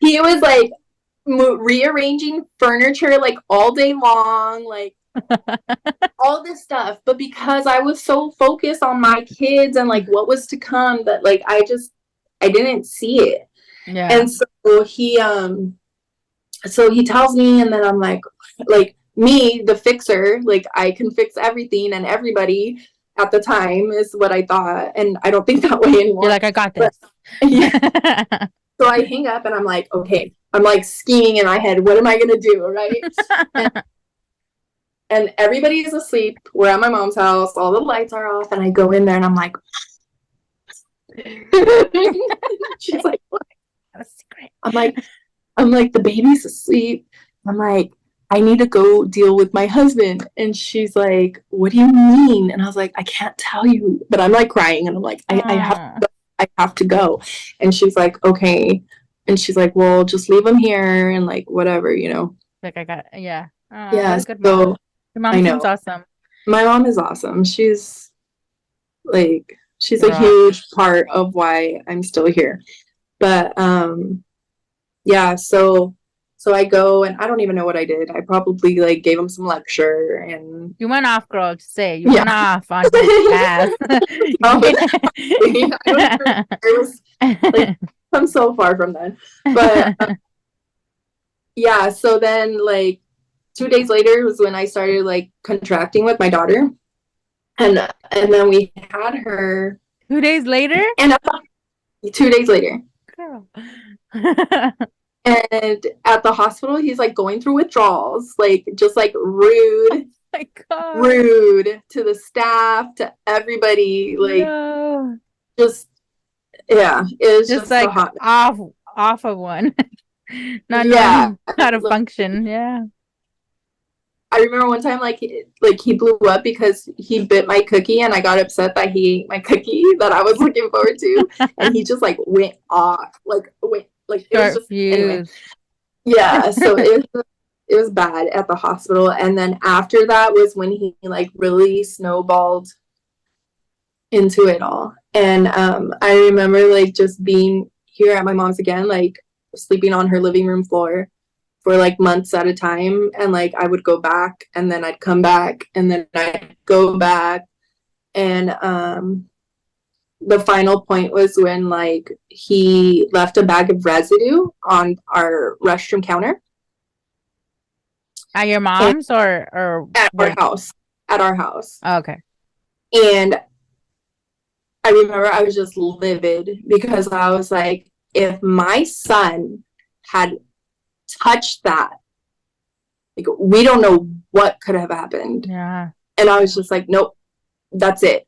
C: He was like rearranging furniture like all day long, like all this stuff. But because I was so focused on my kids and like what was to come, that like I didn't see it.
B: Yeah.
C: And so he tells me, and then I'm like me, the fixer, like I can fix everything and everybody. at the time is what I thought, and I don't think that way anymore.
B: You're like, I got
C: But
B: this.
C: yeah. So I hang up and I'm like, okay, I'm like scheming in my head, what am I gonna do, right? And everybody is asleep. We're at my mom's house, all the lights are off, and I go in there and I'm like, she's like, what?
B: That's a secret.
C: I'm like, the baby's asleep. I'm like, I need to go deal with my husband. And she's like, what do you mean? And I was like, I can't tell you. But I'm like crying and I'm like, I have to go. And she's like, okay. And she's like, well, just leave him here and like whatever, you know.
B: Like I got, yeah.
C: Yeah.
B: What a good
C: So
B: mom. Your mom
C: I
B: seems
C: know.
B: awesome.
C: My mom is awesome. She's a
B: Rock.
C: huge part of why I'm still here. But yeah, so I go and I don't even know what I did. I probably like gave him some lecture and
B: You went off, girl. Just say you went off on his ass.
C: I don't remember. It was like I'm so far from then. But yeah, so then like 2 days later was when I started like contracting with my daughter. And then we had her
B: 2 days later?
C: and 2 days later.
B: Girl.
C: And at the hospital, he's like going through withdrawals, like just like rude,
B: My God.
C: rude to the staff, to everybody, like
B: No.
C: just yeah, it was
B: Just
C: just
B: like
C: a hot.
B: off of one. Not
C: Yeah,
B: knowing how to function. Yeah.
C: I remember one time like he blew up because he bit my cookie, and I got upset that he ate my cookie that I was looking forward to, and he just like went off, like went like it was
B: Short
C: just
B: fuse.
C: anyway. Yeah, so it was bad at the hospital, and then after that was when he like really snowballed into it all. And I remember like just being here at my mom's again, like sleeping on her living room floor for like months at a time, and like I would go back and then I'd come back and then I'd go back. And the final point was when like he left a bag of residue on our restroom counter
B: At your mom's or
C: at our
B: where?
C: house. At our house.
B: Oh, okay.
C: And I remember I was just livid because I was like, if my son had touched that, like we don't know what could have happened.
B: Yeah.
C: And I was just like, nope, that's it.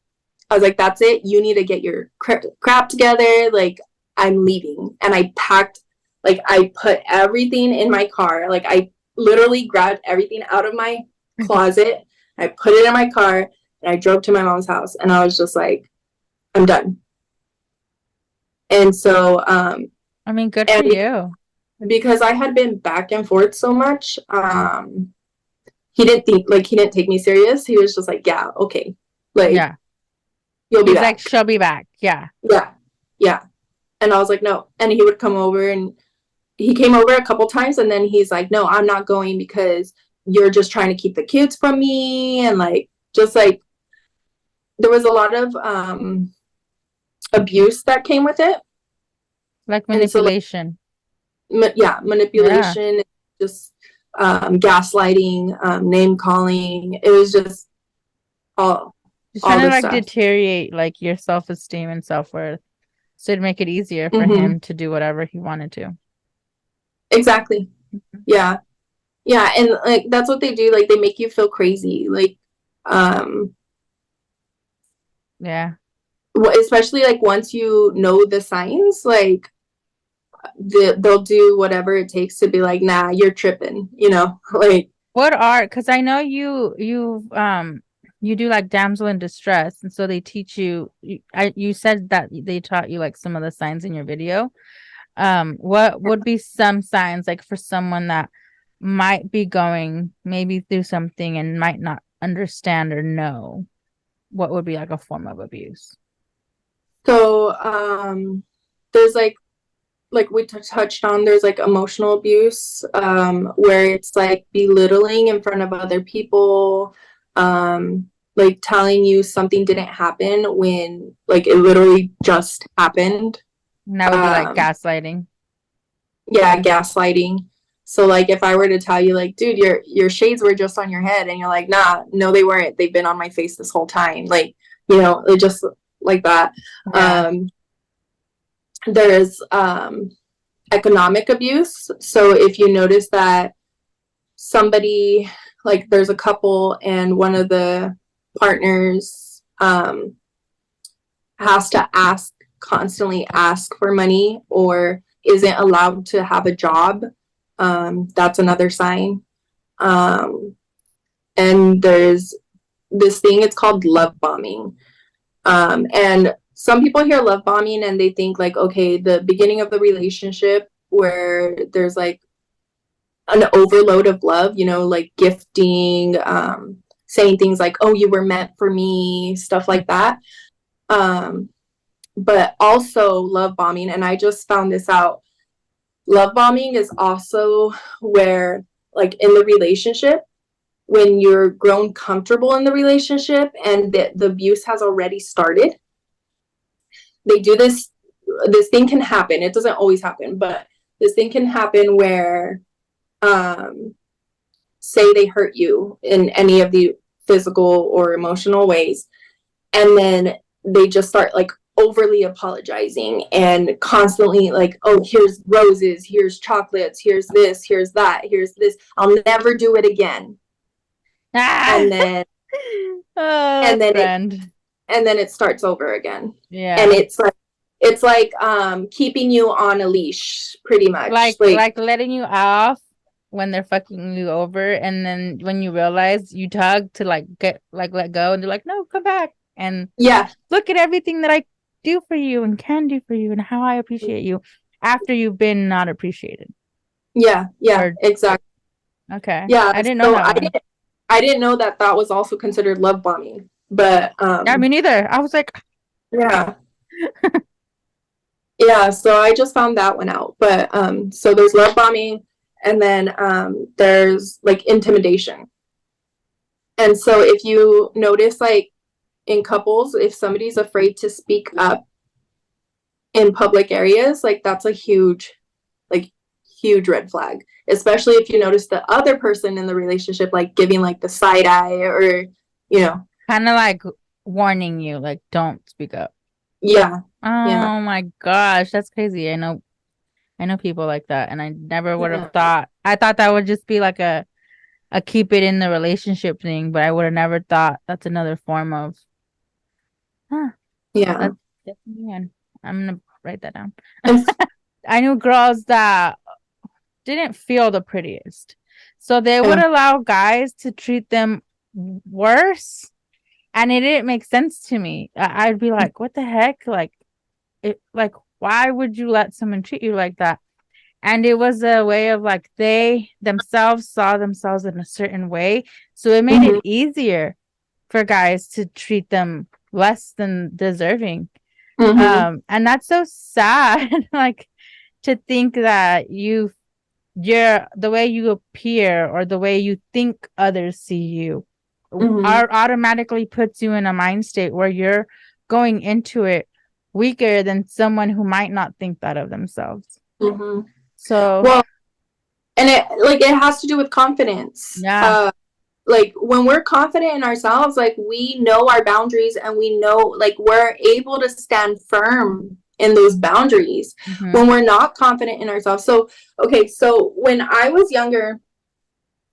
C: I was like, that's it. You need to get your crap together. Like, I'm leaving. And I packed, like, I put everything in my car. Like, I literally grabbed everything out of my closet. I put it in my car and I drove to my mom's house. And I was just like, I'm done. And so,
B: I mean, good for you.
C: Because I had been back and forth so much, he didn't take me serious. He was just like, yeah, okay. Like,
B: Yeah.
C: You'll be
B: He's
C: back.
B: like, she'll be back. Yeah.
C: Yeah. Yeah. And I was like, no. And he would come over, and he came over a couple times, and then he's like, no, I'm not going because you're just trying to keep the kids from me. And like, just like, there was a lot of abuse that came with it.
B: Like manipulation.
C: Manipulation, just gaslighting, name calling. It was just all.
B: Just trying to like
C: stuff.
B: deteriorate like your self-esteem and self-worth, so it'd make it easier for him to do whatever he wanted to.
C: Exactly. Yeah, and like that's what they do. Like they make you feel crazy. Like,
B: yeah.
C: Especially like once you know the signs, like they'll do whatever it takes to be like, nah, you're tripping. You know, like
B: What are? Because I know you do like damsel in distress, and so they teach you. You said that they taught you like some of the signs in your video. What would be some signs like for someone that might be going maybe through something and might not understand or know? What would be like a form of abuse?
C: So there's like we touched on, there's like emotional abuse, where it's like belittling in front of other people, like telling you something didn't happen when like it literally just happened.
B: And that would be like gaslighting.
C: Yeah, gaslighting. So like if I were to tell you like, dude, your shades were just on your head, and you're like, nah, no, they weren't. They've been on my face this whole time. Like it just like that.
B: Yeah.
C: There's economic abuse. So if you notice that somebody, like there's a couple and one of the partners has to constantly ask for money or isn't allowed to have a job, that's another sign. And there's this thing, it's called love bombing. And some people hear love bombing and they think like, okay, the beginning of the relationship where there's like an overload of love, like gifting, saying things like, oh, you were meant for me, stuff like that. But also love bombing, and I just found this out, love bombing is also where, like in the relationship, when you're grown comfortable in the relationship and the abuse has already started, they do this thing can happen. It doesn't always happen, but this thing can happen where say they hurt you in any of the physical or emotional ways, and then they just start like overly apologizing and constantly like, oh, here's roses, here's chocolates, here's this, here's that, here's this, I'll never do it again. And then
B: oh,
C: and then it starts over again.
B: Yeah.
C: And it's like keeping you on a leash, pretty much.
B: Like letting you off when they're fucking you over, and then when you realize, you tug to like get like let go, and they're like, no, come back, and look at everything that I do for you and can do for you and how I appreciate you after you've been not appreciated.
C: Exactly.
B: Okay. I didn't know that one.
C: I didn't know that was also considered love bombing, but
B: yeah, me neither. I was like,
C: yeah. Yeah, so I just found that one out. But so there's love bombing, and then there's like intimidation. And so if you notice, like in couples, if somebody's afraid to speak up in public areas, like that's a huge red flag, especially if you notice the other person in the relationship like giving like the side eye, or
B: kind of like warning you, like, don't speak up.
C: Yeah.
B: Oh my gosh, that's crazy. I know people like that, and I never would have thought. I thought that would just be like a keep it in the relationship thing, but I would have never thought that's another form of.
C: Yeah.
B: That's definitely one. I'm gonna write that down. I knew girls that didn't feel the prettiest, so they would allow guys to treat them worse, and it didn't make sense to me. I'd be like, what the heck? Like, why would you let someone treat you like that? And it was a way of like, they themselves saw themselves in a certain way, so it made it easier for guys to treat them less than deserving. And that's so sad. Like, to think that you're the way you appear or the way you think others see you automatically puts you in a mind state where you're going into it weaker than someone who might not think that of themselves. So,
C: well, and it has to do with confidence. Like when we're confident in ourselves, like we know our boundaries, and we know like we're able to stand firm in those boundaries. When we're not confident in ourselves. So when I was younger,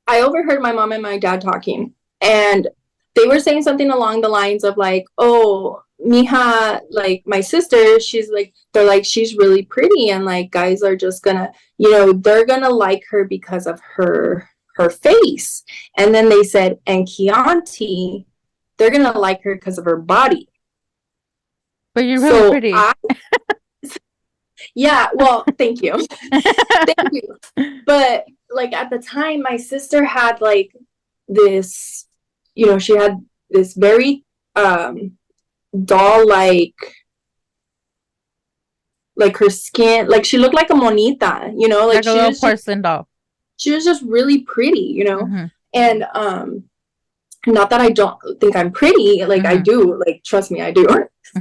C: I overheard my mom and my dad talking, and they were saying something along the lines of like, oh, mija, like my sister, they're like, she's really pretty, and like guys are just gonna, they're gonna like her because of her face. And then they said, and Chianti, they're gonna like her because of her body.
B: But you're really pretty.
C: Yeah, well, thank you. Thank you. But like at the time, my sister had like this, she had this very doll like her skin, like she looked like a monita,
B: like a little porcelain doll.
C: She was just really pretty, and not that I don't think I'm pretty, like I do, like trust me, I do.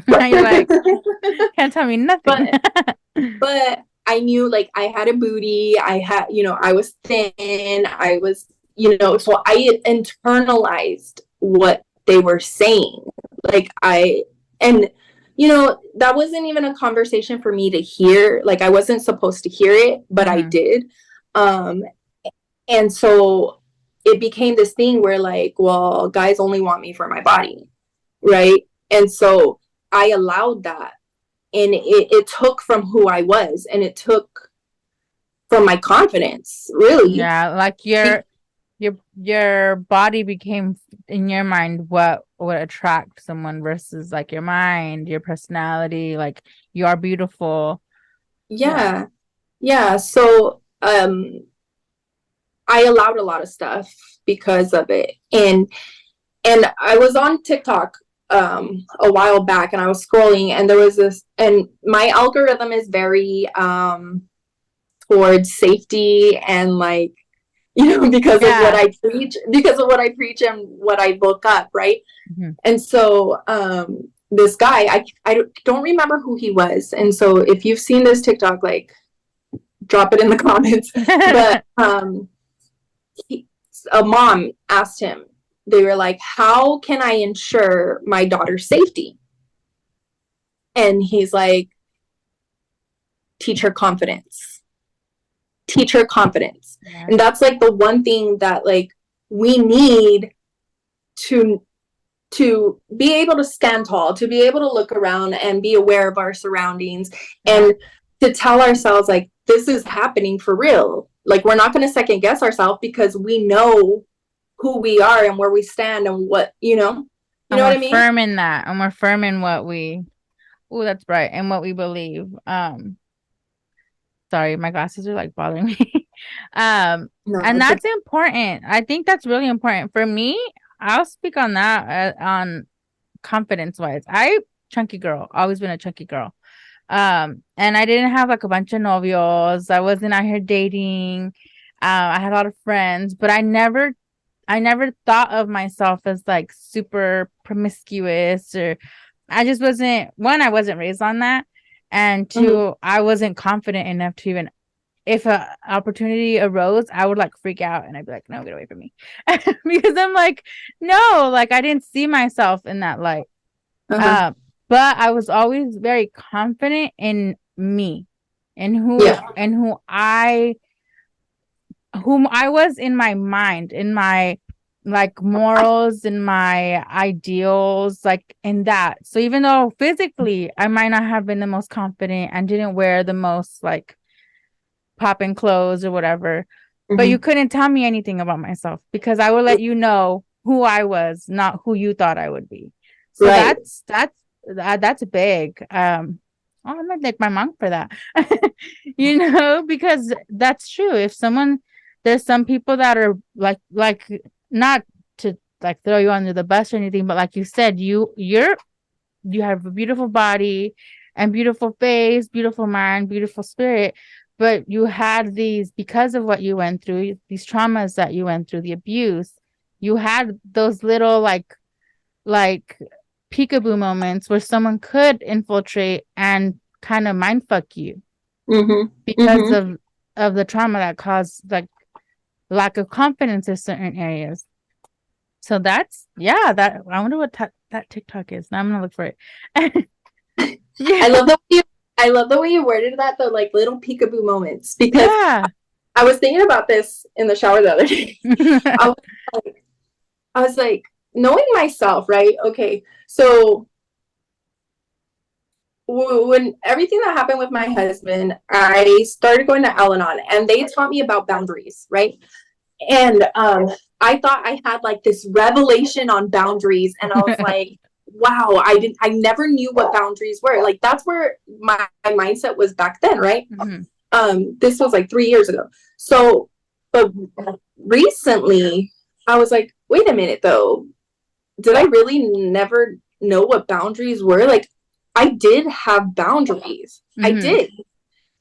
B: You're like, can't tell me nothing.
C: But I knew like I had a booty, I had, I was thin, I was, so I internalized what they were saying. Like and that wasn't even a conversation for me to hear. Like I wasn't supposed to hear it, but I did. And so it became this thing where like, well, guys only want me for my body, right? And so I allowed that, and it took from who I was, and it took from my confidence, really.
B: Yeah, like your body became in your mind what would attract someone versus like your mind, your personality, like you are beautiful.
C: Yeah. So I allowed a lot of stuff because of it. And I was on TikTok a while back, and I was scrolling, and there was this, and my algorithm is very towards safety and like, because of what I preach and what I look up, right? And so this guy, I don't remember who he was, and so if you've seen this TikTok, like drop it in the comments. But a mom asked him, they were like, how can I ensure my daughter's safety? And he's like, teach her confidence. Teach her confidence. Yeah. And that's like the one thing that like we need to be able to stand tall, to be able to look around and be aware of our surroundings, and to tell ourselves like, this is happening for real. Like, we're not going to second guess ourselves because we know who we are and where we stand and what, you know what I mean?
B: Firm in that, and we're firm in what we, that's right, and what we believe. Sorry, my glasses are like bothering me. No, and that's important. I think that's really important for me. I'll speak on that on confidence wise. Chunky girl, always been a chunky girl. And I didn't have like a bunch of novios. I wasn't out here dating. I had a lot of friends, but I never thought of myself as like super promiscuous, or I just wasn't, I wasn't raised on that. And two, I wasn't confident enough to even, if an opportunity arose, I would like freak out and I'd be like, no, get away from me. Because I'm like, no, like I didn't see myself in that light. But I was always very confident in me and whom I was in my mind, in my like morals, in my ideals, like in that. So even though physically I might not have been the most confident and didn't wear the most like popping clothes or whatever, but you couldn't tell me anything about myself because I would let you know who I was, not who you thought I would be. So that's big. I'm gonna thank my mom for that. Because that's true. If there's some people that are like not to like throw you under the bus or anything, but like you said, you have a beautiful body and beautiful face, beautiful mind, beautiful spirit, but you had these, because of what you went through, these traumas that you went through, the abuse, you had those little like peekaboo moments where someone could infiltrate and kind of mind fuck you because of the trauma that caused like lack of confidence in certain areas. So that's that I wonder what that TikTok is. Now I'm gonna look for it.
C: I love the way you worded that, the like little peekaboo moments, because I was thinking about this in the shower the other day. I was like, knowing myself, right? Okay, so when everything that happened with my husband, I started going to Al-Anon, and they taught me about boundaries, right? And I thought I had like this revelation on boundaries, and I was like, wow, I never knew what boundaries were. Like, that's where my mindset was back then, right? This was like 3 years ago. So, but recently I was like, wait a minute though, did I really never know what boundaries were? Like, I did have boundaries. I did,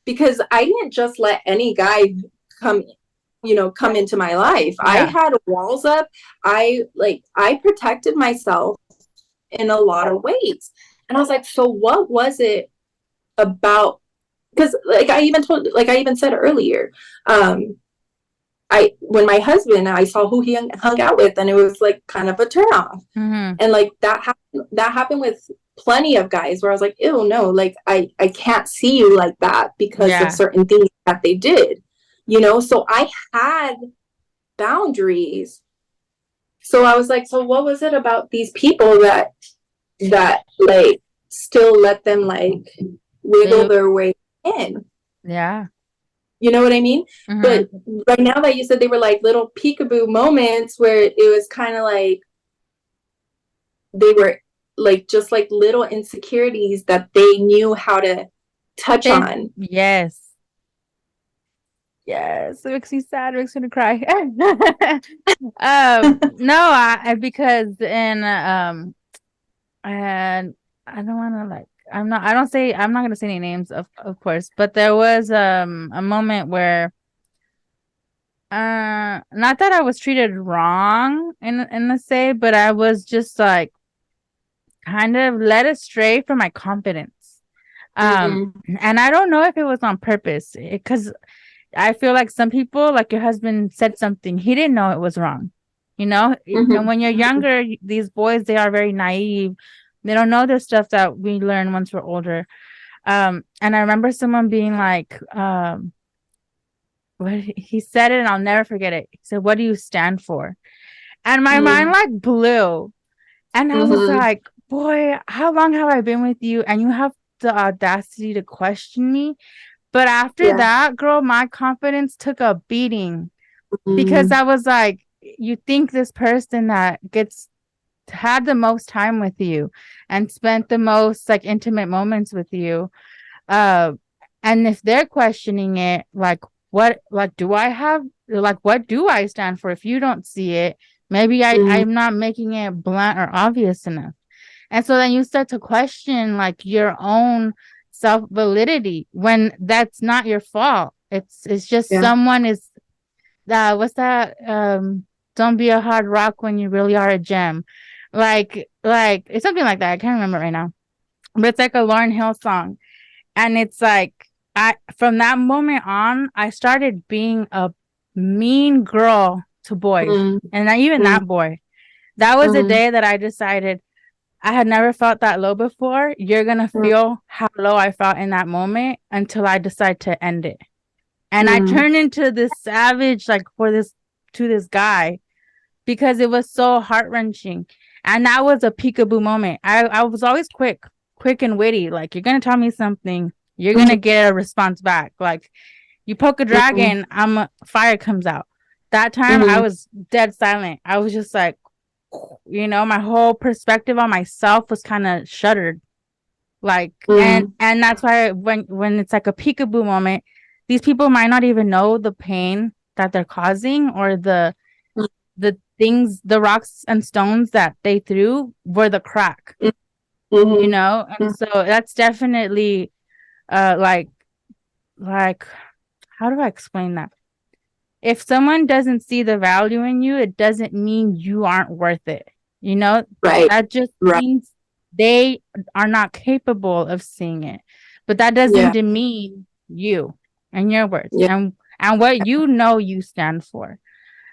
C: because I didn't just let any guy come into my life. I had walls up. I protected myself in a lot of ways. And I was like, so what was it about? Because like I even said earlier, when my husband, I saw who he hung out with, and it was like kind of a turnoff.
B: Mm-hmm.
C: And like that happened with plenty of guys where I was like, ew, no, like I can't see you like that because of
B: Yeah.
C: certain things that they did, you know? So I had boundaries. So I was like, so what was it about these people that like still let them like wiggle their way in?
B: Yeah.
C: You know what I mean?
B: Mm-hmm.
C: But right now that you said they were like little peekaboo moments where it was kind of like they were like just like little insecurities that they knew how to touch on.
B: Yes. Yes. It makes me sad. It makes me cry. No, because and I don't want to like, I'm not going to say any names of course, but there was a moment where not that I was treated wrong in the say, but I was just like kind of led astray from my confidence. And I don't know if it was on purpose, because I feel like some people, like your husband said something, he didn't know it was wrong, you know? And when you're younger, these boys, they are very naive. They don't know the stuff that we learn once we're older. And I remember someone being like, what he said it, and I'll never forget it. He said, "What do you stand for?" And my mind like blew. And I was like, boy, how long have I been with you? And you have the audacity to question me. But after that, girl, my confidence took a beating, because I was like, you think this person that gets had the most time with you and spent the most like intimate moments with you, uh, and if they're questioning it, like, what do I have? Like, what do I stand for? If you don't see it, maybe I'm not making it blunt or obvious enough. And so then you start to question like your own self validity when that's not your fault. It's just someone is what's that? Don't be a hard rock when you really are a gem. Like it's something like that. I can't remember right now. But it's like a Lauryn Hill song. And it's like I from that moment on, I started being a mean girl to boys. And not even that boy. That was the day that I decided I had never felt that low before. You're gonna feel how low I felt in that moment until I decide to end it. And I turned into this savage, like to this guy, because it was so heart-wrenching. And that was a peekaboo moment. I was always quick and witty. Like, you're gonna tell me something, you're gonna get a response back. Like, you poke a dragon, fire comes out. That time I was dead silent. I was just like, my whole perspective on myself was kind of shuttered. Like, and that's why when it's like a peekaboo moment, these people might not even know the pain that they're causing, or the things, the rocks and stones that they threw were the crack, and so that's definitely like how do I explain that? If someone doesn't see the value in you, it doesn't mean you aren't worth it. That just means they are not capable of seeing it. But that doesn't demean you and your worth and what you stand for.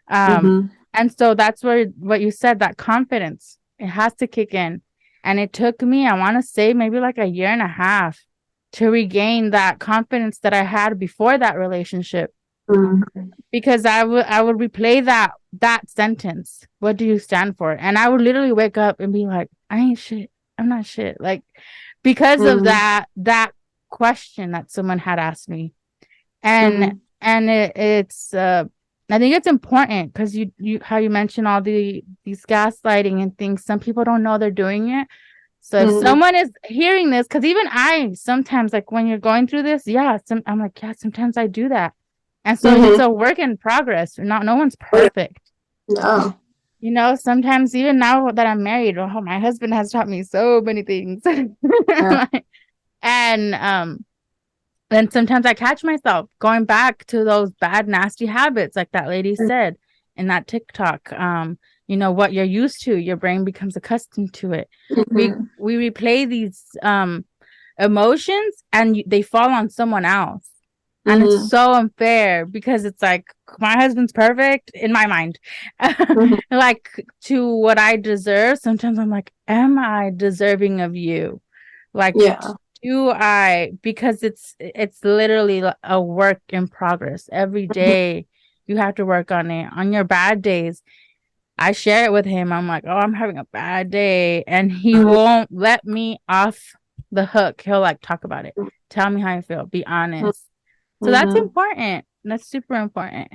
B: And so that's where what you said, that confidence, it has to kick in. And it took me, I want to say, maybe like a year and a half to regain that confidence that I had before that relationship. Because I would replay that sentence, what do you stand for? And I would literally wake up and be like, I ain't shit, I'm not shit, like, because of that question that someone had asked me. And it's I think it's important, because you how you mentioned all these gaslighting and things. Some people don't know they're doing it. So if someone is hearing this, because even I sometimes, like, when you're going through this, I'm like, sometimes I do that. And so it's a work in progress. No one's perfect.
C: No.
B: Sometimes, even now that I'm married, my husband has taught me so many things. And then sometimes I catch myself going back to those bad, nasty habits, like that lady said in that TikTok. What you're used to, your brain becomes accustomed to it. We replay these emotions, and they fall on someone else. And it's so unfair because it's like my husband's perfect in my mind. Like to what I deserve. Sometimes I'm like, am I deserving of you? Like,
C: Yeah.
B: do I? Because it's literally a work in progress. Every day you have to work on it. On your bad days, I share it with him. I'm like, oh, I'm having a bad day. And he won't let me off the hook. He'll like talk about it. Tell me how you feel. Be honest. So that's important. That's super important.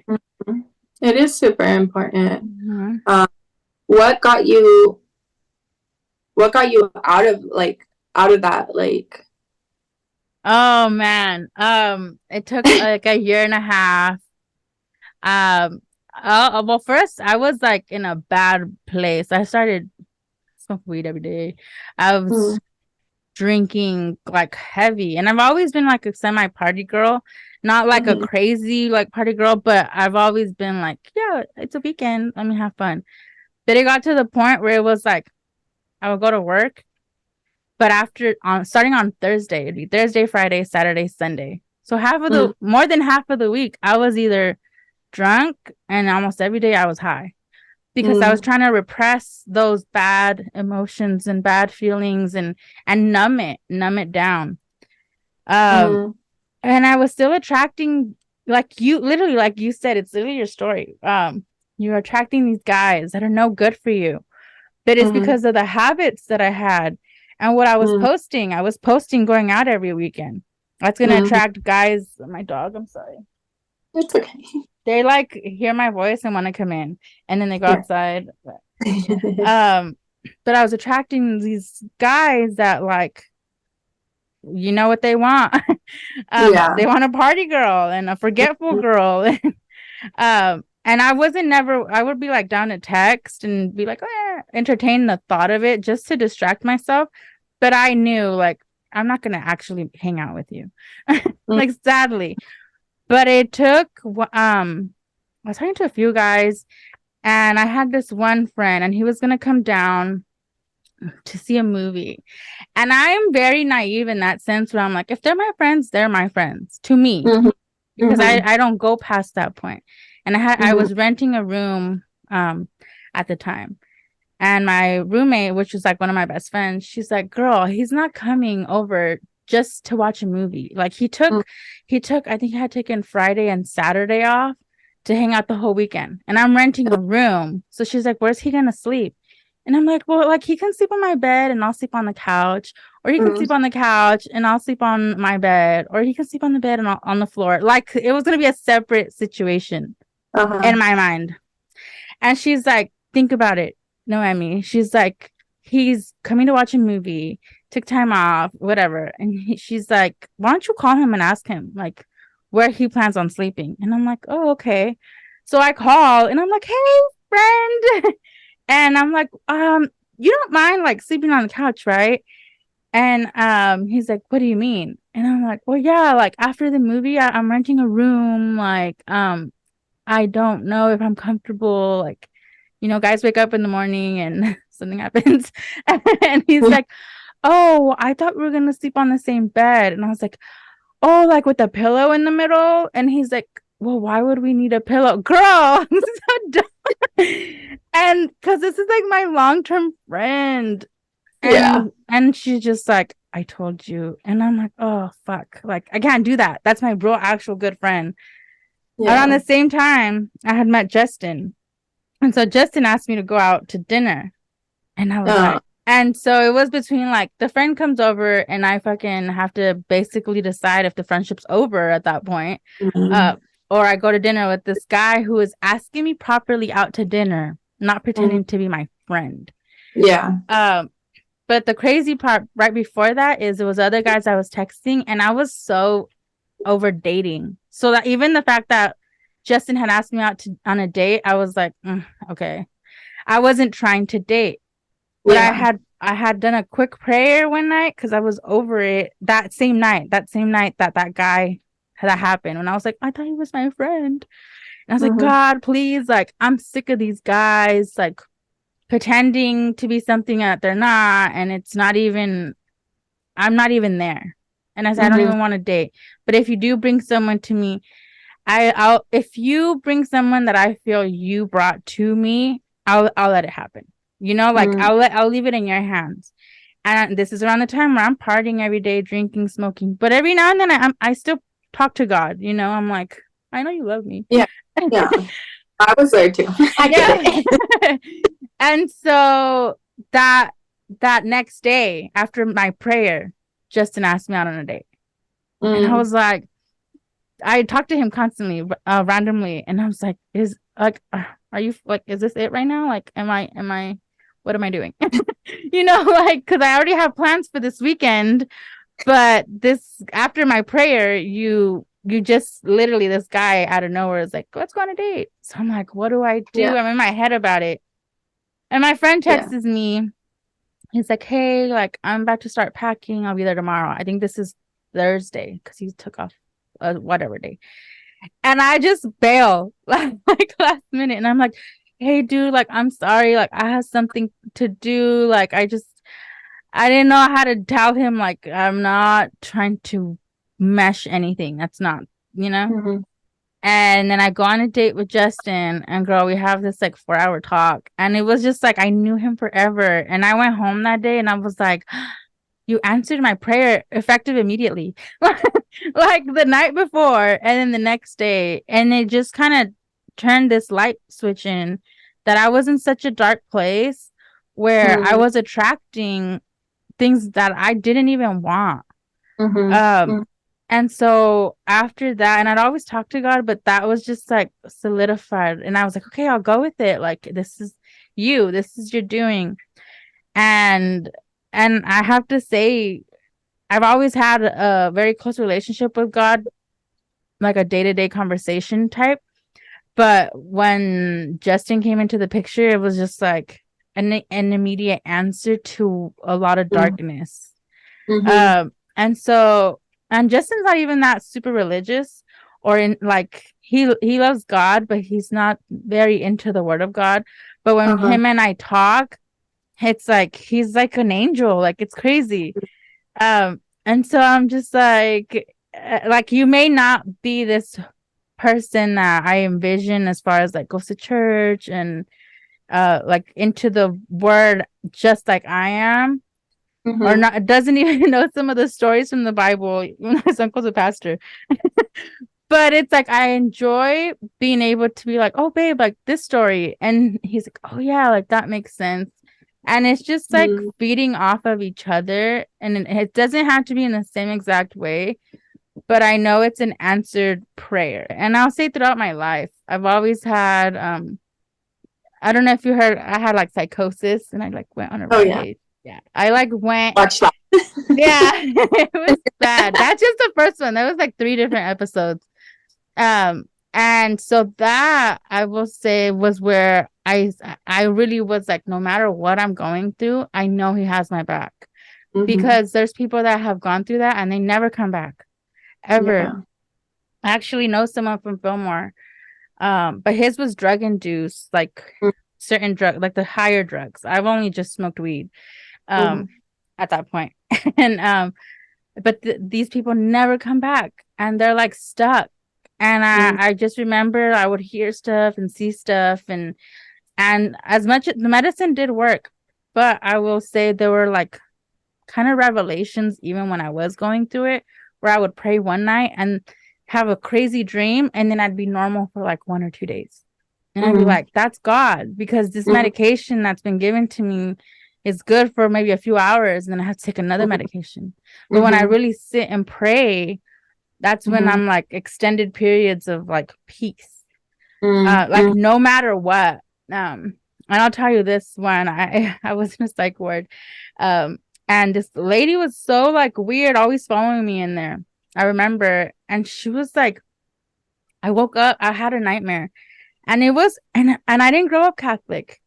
C: It is super important.
B: Mm-hmm.
C: What got you out of that, like?
B: Oh man. It took like a year and a half. Well, first I was like in a bad place. I started smoking weed every day. I was drinking like heavy, and I've always been like a semi party girl, not like a crazy like party girl, but I've always been like, yeah, it's a weekend, let me have fun. But it got to the point where it was like I would go to work, but after on starting on Thursday, it'd be Thursday, Friday, Saturday, Sunday. So more than half of the week, I was either drunk, and almost every day I was high because I was trying to repress those bad emotions and bad feelings and numb it down. And I was still attracting, like you literally, like you said, it's literally your story. You're attracting these guys that are no good for you. But it's because of the habits that I had and what I was posting. I was posting going out every weekend. That's gonna attract guys. My dog, I'm sorry.
C: It's okay.
B: They like hear my voice and want to come in, and then they go outside. But I was attracting these guys that like, you know what they want. They want a party girl and a forgetful girl. And I would be like down to text and be like, entertain the thought of it just to distract myself. But I knew like, I'm not going to actually hang out with you. Like, sadly. But it took, I was talking to a few guys, and I had this one friend, and he was going to come down to see a movie. And I'm very naive in that sense where I'm like, if they're my friends, they're my friends to me, because I don't go past that point. And I was renting a room at the time. And my roommate, which was like one of my best friends, she's like, girl, he's not coming over just to watch a movie. Like he took, I think he had taken Friday and Saturday off to hang out the whole weekend. And I'm renting a room. So she's like, where's he going to sleep? And I'm like, well, like he can sleep on my bed and I'll sleep on the couch, or he can sleep on the couch and I'll sleep on my bed, or he can sleep on the bed and on the floor. Like it was going to be a separate situation in my mind. And she's like, think about it. No, Emmy. She's like, he's coming to watch a movie, took time off, whatever. And she's like, why don't you call him and ask him like where he plans on sleeping? And I'm like, oh, okay. So I call and I'm like, hey, friend. And I'm like, you don't mind like sleeping on the couch, right? And he's like, what do you mean? And I'm like, well, yeah, like after the movie, I'm renting a room. Like, I don't know if I'm comfortable. Like, you know, guys wake up in the morning and something happens. And he's like, oh, I thought we were gonna sleep on the same bed. And I was like, oh, like with a pillow in the middle. And he's like, well, why would we need a pillow? Girl, this is so dumb. And because this is like my long-term friend. And she's just like, I told you. And I'm like, oh, fuck. Like, I can't do that. That's my real, actual good friend. Around the same time, I had met Justin. And so Justin asked me to go out to dinner. And I was like, and so it was between like the friend comes over and I fucking have to basically decide if the friendship's over at that point. Or I go to dinner with this guy who is asking me properly out to dinner, not pretending to be my friend. But the crazy part right before that is it was other guys I was texting, and I was so over dating. So that even the fact that Justin had asked me out on a date, I was like, okay. I wasn't trying to date. But I had done a quick prayer one night because I was over it that same night that guy that happened. And I was like, I thought he was my friend. And I was like, God, please, like, I'm sick of these guys, like, pretending to be something that they're not. And it's not even, I'm not even there. And I said, I don't even want to date. But if you do bring someone to me, I'll if you bring someone that I feel you brought to me, I'll let it happen. You know, like I'll leave it in your hands. And this is around the time where I'm partying every day, drinking, smoking. But every now and then I still talk to God. You know, I'm like, I know you love me.
C: Yeah. I was there too. I get it.
B: And so that next day after my prayer, Justin asked me out on a date. And I was like, I talked to him constantly, randomly, and I was like, are you like, is this it right now? Like, am I, what am I doing? You know, like, because I already have plans for this weekend, but this after my prayer, you just literally this guy out of nowhere is like, let's go on a date. So I'm like, what do I do?
C: Yeah.
B: I'm in my head about it, and my friend texts me. He's like, hey, like, I'm about to start packing. I'll be there tomorrow. I think this is Thursday because he took off whatever day. And I just bail like last minute. And I'm like, hey, dude, like, I'm sorry. Like, I have something to do. Like, I didn't know how to tell him, like, I'm not trying to mesh anything. That's not, you know? And then I go on a date with Justin, and girl, we have this like 4-hour talk. And it was just like, I knew him forever. And I went home that day and I was like, you answered my prayer effective immediately. Like the night before and then the next day. And it just kind of turned this light switch in that I was in such a dark place where I was attracting things that I didn't even want. And so after that, and I'd always talk to God, but that was just like solidified. And I was like, okay, I'll go with it. Like, this is you, this is your doing. And I have to say, I've always had a very close relationship with God, like a day-to-day conversation type. But when Justin came into the picture, it was just like an immediate answer to a lot of darkness. And so, and Justin's not even that super religious, or in like he loves God, but he's not very into the Word of God. But when him and I talk, it's like he's like an angel. Like, it's crazy. And so I'm just like you may not be this person that I envision as far as like goes to church and like into the Word just like I am. Or not, doesn't even know some of the stories from the Bible. His uncle's a pastor. But it's like I enjoy being able to be like, oh babe, like this story. And he's like, oh yeah, like that makes sense. And it's just like feeding off of each other. And it doesn't have to be in the same exact way, but I know it's an answered prayer. And I'll say throughout my life, I've always had I don't know if you heard, I had like psychosis and I like went on a rampage. Yeah. I like went.
C: Watch that.
B: Yeah. It was bad. That's just the first one. There was like 3 different episodes. And so that I will say was where I really was like, no matter what I'm going through, I know he has my back. Because there's people that have gone through that and they never come back ever.
C: Yeah.
B: I actually know someone from Fillmore. But his was drug induced, like certain drug, like the higher drugs. I've only just smoked weed at that point. And but these people never come back and they're like stuck. And I just remember I would hear stuff and see stuff, and as much the medicine did work, but I will say there were like kind of revelations even when I was going through it, where I would pray one night and have a crazy dream, and then I'd be normal for like 1 or 2 days. And I'd be like, that's God, because this medication that's been given to me is good for maybe a few hours, and then I have to take another medication. But when I really sit and pray, that's when I'm like extended periods of like peace. Like no matter what. And I'll tell you this one, I was in a psych ward. And this lady was so like weird, always following me in there. I remember, and she was like, I woke up, I had a nightmare, and it was, and I didn't grow up Catholic.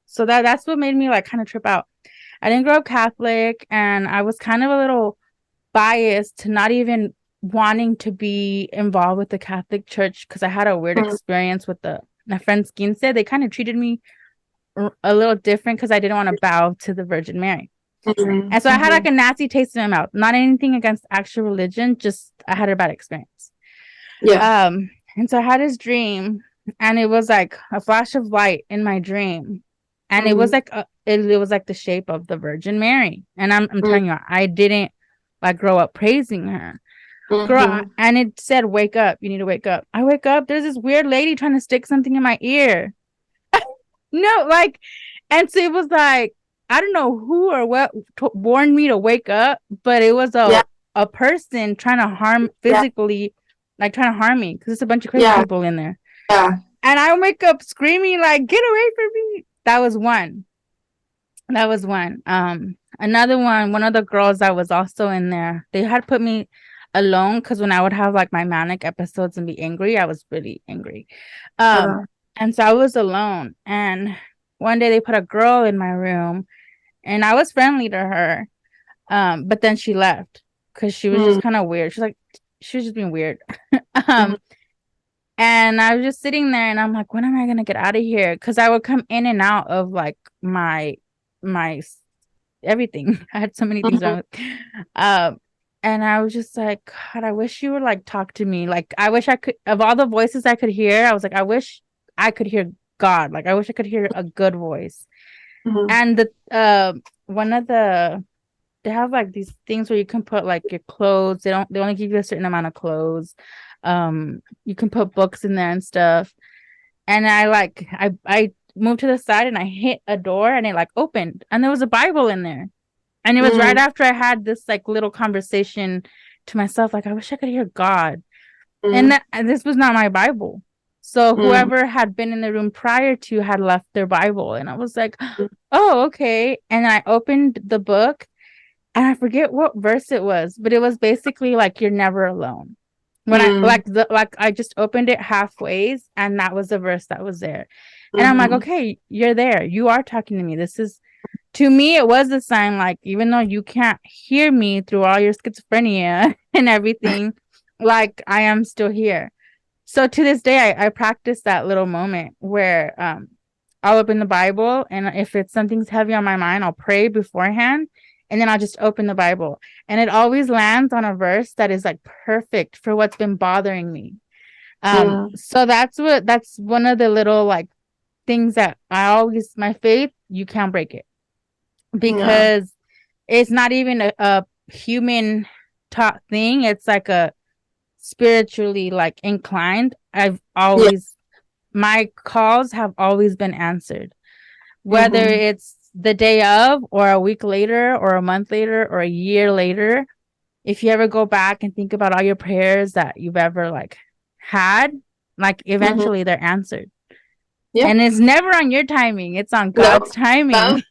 B: So that's what made me like kind of trip out. I didn't grow up Catholic, and I was kind of a little biased to not even wanting to be involved with the Catholic Church, because I had a weird experience with my friend's quince. They kind of treated me a little different because I didn't want to bow to the Virgin Mary. And so I had like
C: Mm-hmm.
B: a nasty taste in my mouth. Not anything against actual religion, just I had a bad experience.
C: Yeah.
B: And so I had this dream, and it was like a flash of light in my dream, and it was
C: Mm-hmm.
B: like it was like the shape of the Virgin Mary. And I'm telling you, I didn't like grow up praising her. Girl,
C: Mm-hmm.
B: and it said, "Wake up! You need to wake up." I wake up. There's this weird lady trying to stick something in my ear. No, like, and so it was like I don't know who or what warned me to wake up, but it was
C: Yeah.
B: a person trying to harm
C: Yeah.
B: physically, like trying to harm me because there's a bunch of crazy
C: Yeah.
B: people in there.
C: Yeah.
B: And I wake up screaming like, "Get away from me!" That was one. That was one. Another one of the girls that was also in there, they had put me alone because when I would have like my manic episodes and be angry, I was really angry.
C: Uh,
B: And so I was alone. And one day they put a girl in my room, and I was friendly to her. But then she left because she was just
C: mm,
B: kind of weird. She was just being weird.
C: mhm,
B: um, and I was just sitting there, and I'm like, when am I gonna get out of here? Because I would come in and out of like my everything. I had so many things
C: mhm,
B: wrong with. Um, and I was just like, God, I wish you would like talk to me. Like, I wish I could. Of all the voices I could hear, I was like, I wish I could hear God. Like, I wish I could hear a good voice.
C: mhm,
B: And the one of the they have like these things where you can put like your clothes. They only give you a certain amount of clothes. You can put books in there and stuff. And I moved to the side and I hit a door and it like opened and there was a Bible in there. And it was right
C: mm,
B: after I had this like little conversation to myself, like I wish I could hear God.
C: mm,
B: And this was not my Bible. So
C: mm,
B: whoever had been in the room prior to had left their Bible. And I was like,
C: mm,
B: oh, okay. And I opened the book and I forget what verse it was, but it was basically like you're never alone. When I
C: mm,
B: like I just opened it halfways and that was the verse that was there. And I'm like,
C: mhm,
B: okay, you're there. You are talking to me. This is to me it was a sign like even though you can't hear me through all your schizophrenia and everything, like I am still here. So to this day I practice that little moment where I'll open the Bible and if it's something's heavy on my mind, I'll pray beforehand and then I'll just open the Bible. And it always lands on a verse that is like perfect for what's been bothering me.
C: mm,
B: So that's one of the little like things that I always my faith, you can't break it
C: yeah,
B: because it's not even a human taught thing. It's like a spiritually like inclined. I've
C: yeah,
B: always my calls have always been answered, whether
C: mhm,
B: it's the day of or a week later or a month later or a year later. If you ever go back and think about all your prayers that you've ever like had, like
C: mhm,
B: eventually they're answered.
C: yeah.
B: And it's never on your timing, it's on
C: No,
B: God's timing.
C: no,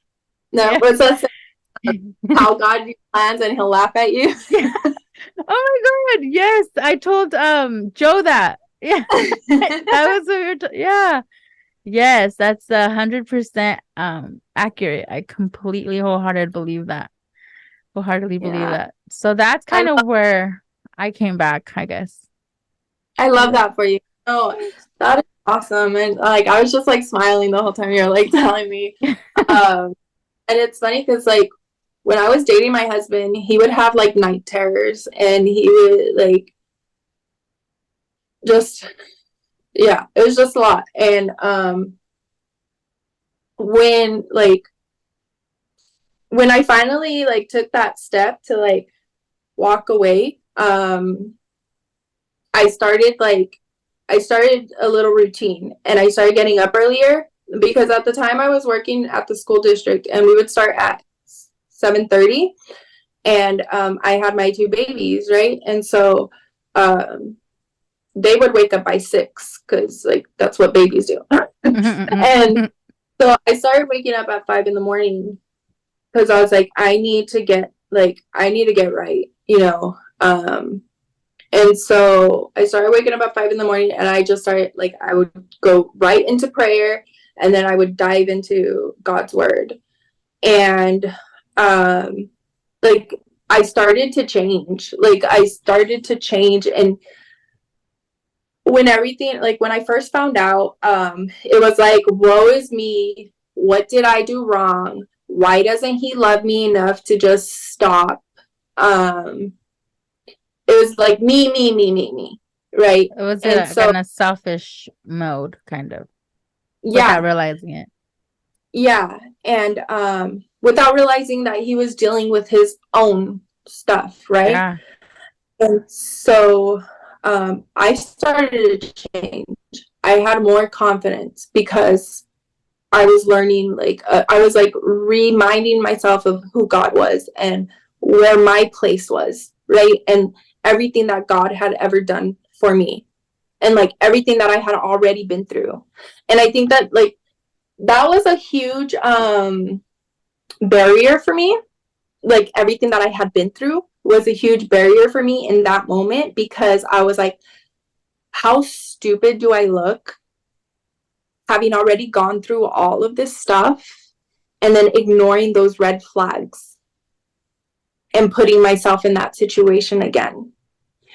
C: no.
B: Yeah.
C: What's that saying? How God plans and He'll laugh at you.
B: Yeah. Oh my God. Yes. I told Joe that. Yeah. That was what we were yeah. Yes, that's 100% accurate. I completely wholeheartedly believe that. Wholeheartedly believe
C: Yeah,
B: that. So that's
C: I
B: kind of where I came back, I guess.
C: I love
B: Yeah.
C: that for you. Oh, that is awesome. And like I was just like smiling the whole time you were like telling me. Um, and it's funny because like when I was dating my husband, he would have like night terrors and he would like just yeah, it was just a lot. And when like when I finally like took that step to like walk away, I started like I started a little routine and I started getting up earlier because at the time I was working at the school district and we would start at 7:30 and I had my two babies, right? And so um, they would wake up by 6 because like that's what babies do. And so I started waking up at 5 in the morning because I was like, I need to get right, you know. And so I started waking up at 5 in the morning and I just started like I would go right into prayer and then I would dive into God's word. And um like I started to change. Like I started to change and when everything like when I first found out, it was like, woe is me. What did I do wrong? why doesn't he love me enough to just stop? It was like me, right?
B: It was
C: And
B: a
C: so
B: kind of selfish mode, kind of, without
C: yeah,
B: realizing it.
C: yeah, and without realizing that he was dealing with his own stuff, right?
B: Yeah.
C: And so I started to change. I had more confidence because I was learning, like, I was like reminding myself of who God was and where my place was, right? And everything that God had ever done for me and like everything that I had already been through. And I think that like that was a huge barrier for me. Like everything that I had been through was a huge barrier for me in that moment because I was like, how stupid do I look having already gone through all of this stuff and then ignoring those red flags and putting myself in that situation again.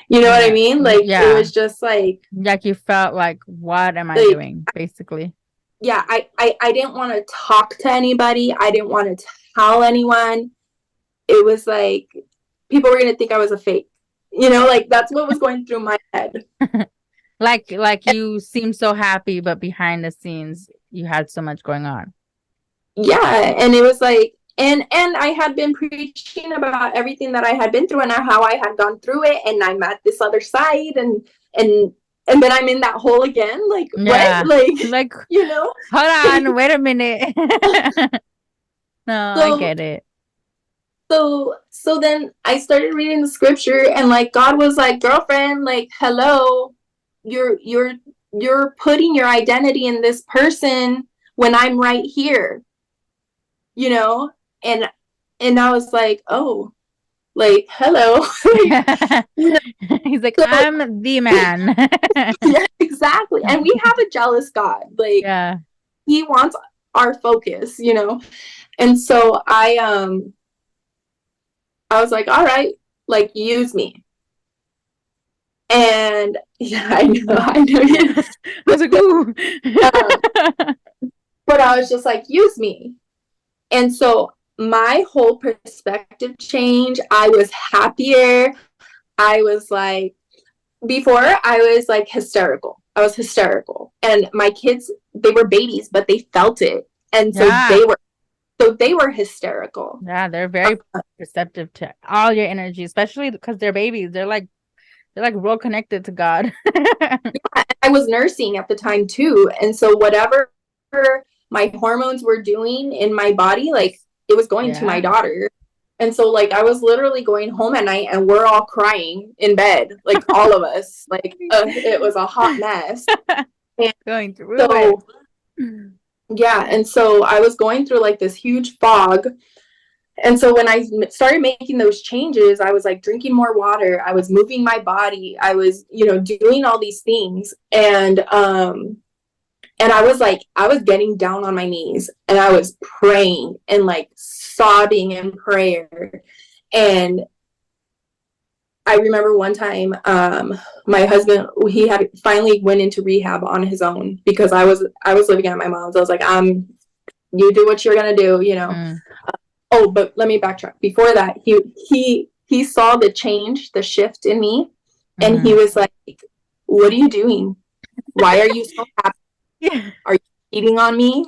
C: You know what I
B: Yeah.
C: mean? Like it
B: Yeah.
C: was just like
B: Like you felt like, what am I doing? Basically.
C: yeah, I didn't want to talk to anybody. I didn't want to tell anyone. It was like people were gonna think I was a fake. You know, like that's what was going through my head.
B: Like you seem so happy, but behind the scenes you had so much going on.
C: Yeah, and it was like and I had been preaching about everything that I had been through and how I had gone through it and I'm at this other side and and then I'm in that hole again. Like
B: Yeah.
C: what? Like
B: Like,
C: you know?
B: hold on, wait a minute. No, I
C: So
B: get it.
C: so then I started reading the scripture and like God was like, girlfriend, like hello, you're putting your identity in this person when I'm right here, you know? And I was like, oh, like hello. Like, you know,
B: He's like,
C: so
B: I'm the man.
C: yeah, exactly. And we have a jealous God. Like
B: Yeah.
C: he wants our focus, you know? And so I was like, all right, like use me. And yeah, I know.
B: I was like, ooh.
C: um, but I was just like, use me. And so my whole perspective changed. I was happier. I was like, before I was like hysterical. I was hysterical. And my kids, they were babies, but they felt it. And
B: Yeah.
C: so they were hysterical.
B: Yeah, they're very receptive to all your energy, especially because they're babies. They're like real connected to God.
C: I was nursing at the time too. And so whatever my hormones were doing in my body, like it was going to my
B: Yeah.
C: daughter. And so like I was literally going home at night and we're all crying in bed, like all of us. Like it was a hot mess. And
B: Going through it.
C: so yeah, and so I was going through like this huge fog. And so when I started making those changes, I was like drinking more water. I was moving my body. I was, you know, doing all these things. And I was like, I was getting down on my knees and I was praying and like sobbing in prayer. And I remember one time, my husband, he had finally went into rehab on his own because I was living at my mom's. I was like, you do what you're gonna do, you know.
B: Mm.
C: Oh, but let me backtrack. Before that, he saw the change, the shift in me, and he was like, "What are you doing? Why are you so happy?
B: Yeah.
C: Are you cheating on me?"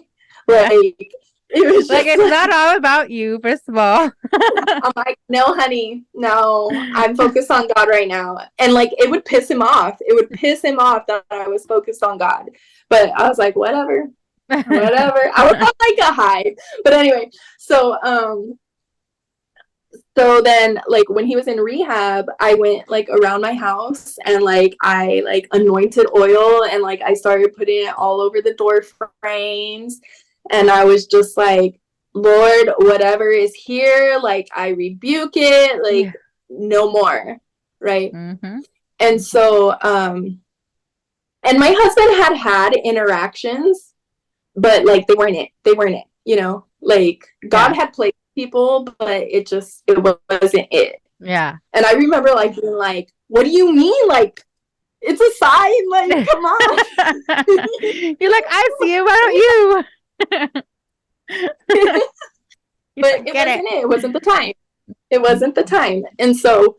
B: Yeah.
C: Like it was
B: Like
C: just
B: it's not all about you, first of all.
C: I'm like, no, honey, no, I'm focused on God right now. And like it would piss him off. It would piss him off that I was focused on God. But I was like, whatever. I was on like a high. But anyway, so then like when he was in rehab, I went like around my house and like I like anointed oil and like I started putting it all over the door frames. And I was just like, Lord, whatever is here, like I rebuke it, like no more. Right.
B: Mm-hmm.
C: And so and my husband had interactions, but like they weren't it, you know, like God had placed people, but it wasn't it.
B: Yeah.
C: And I remember like being like, what do you mean? Like it's a sign, like come on.
B: You're like, I see it, why don't you?
C: but
B: like,
C: it
B: get
C: wasn't
B: it.
C: it. It wasn't the time. It wasn't the time. And so,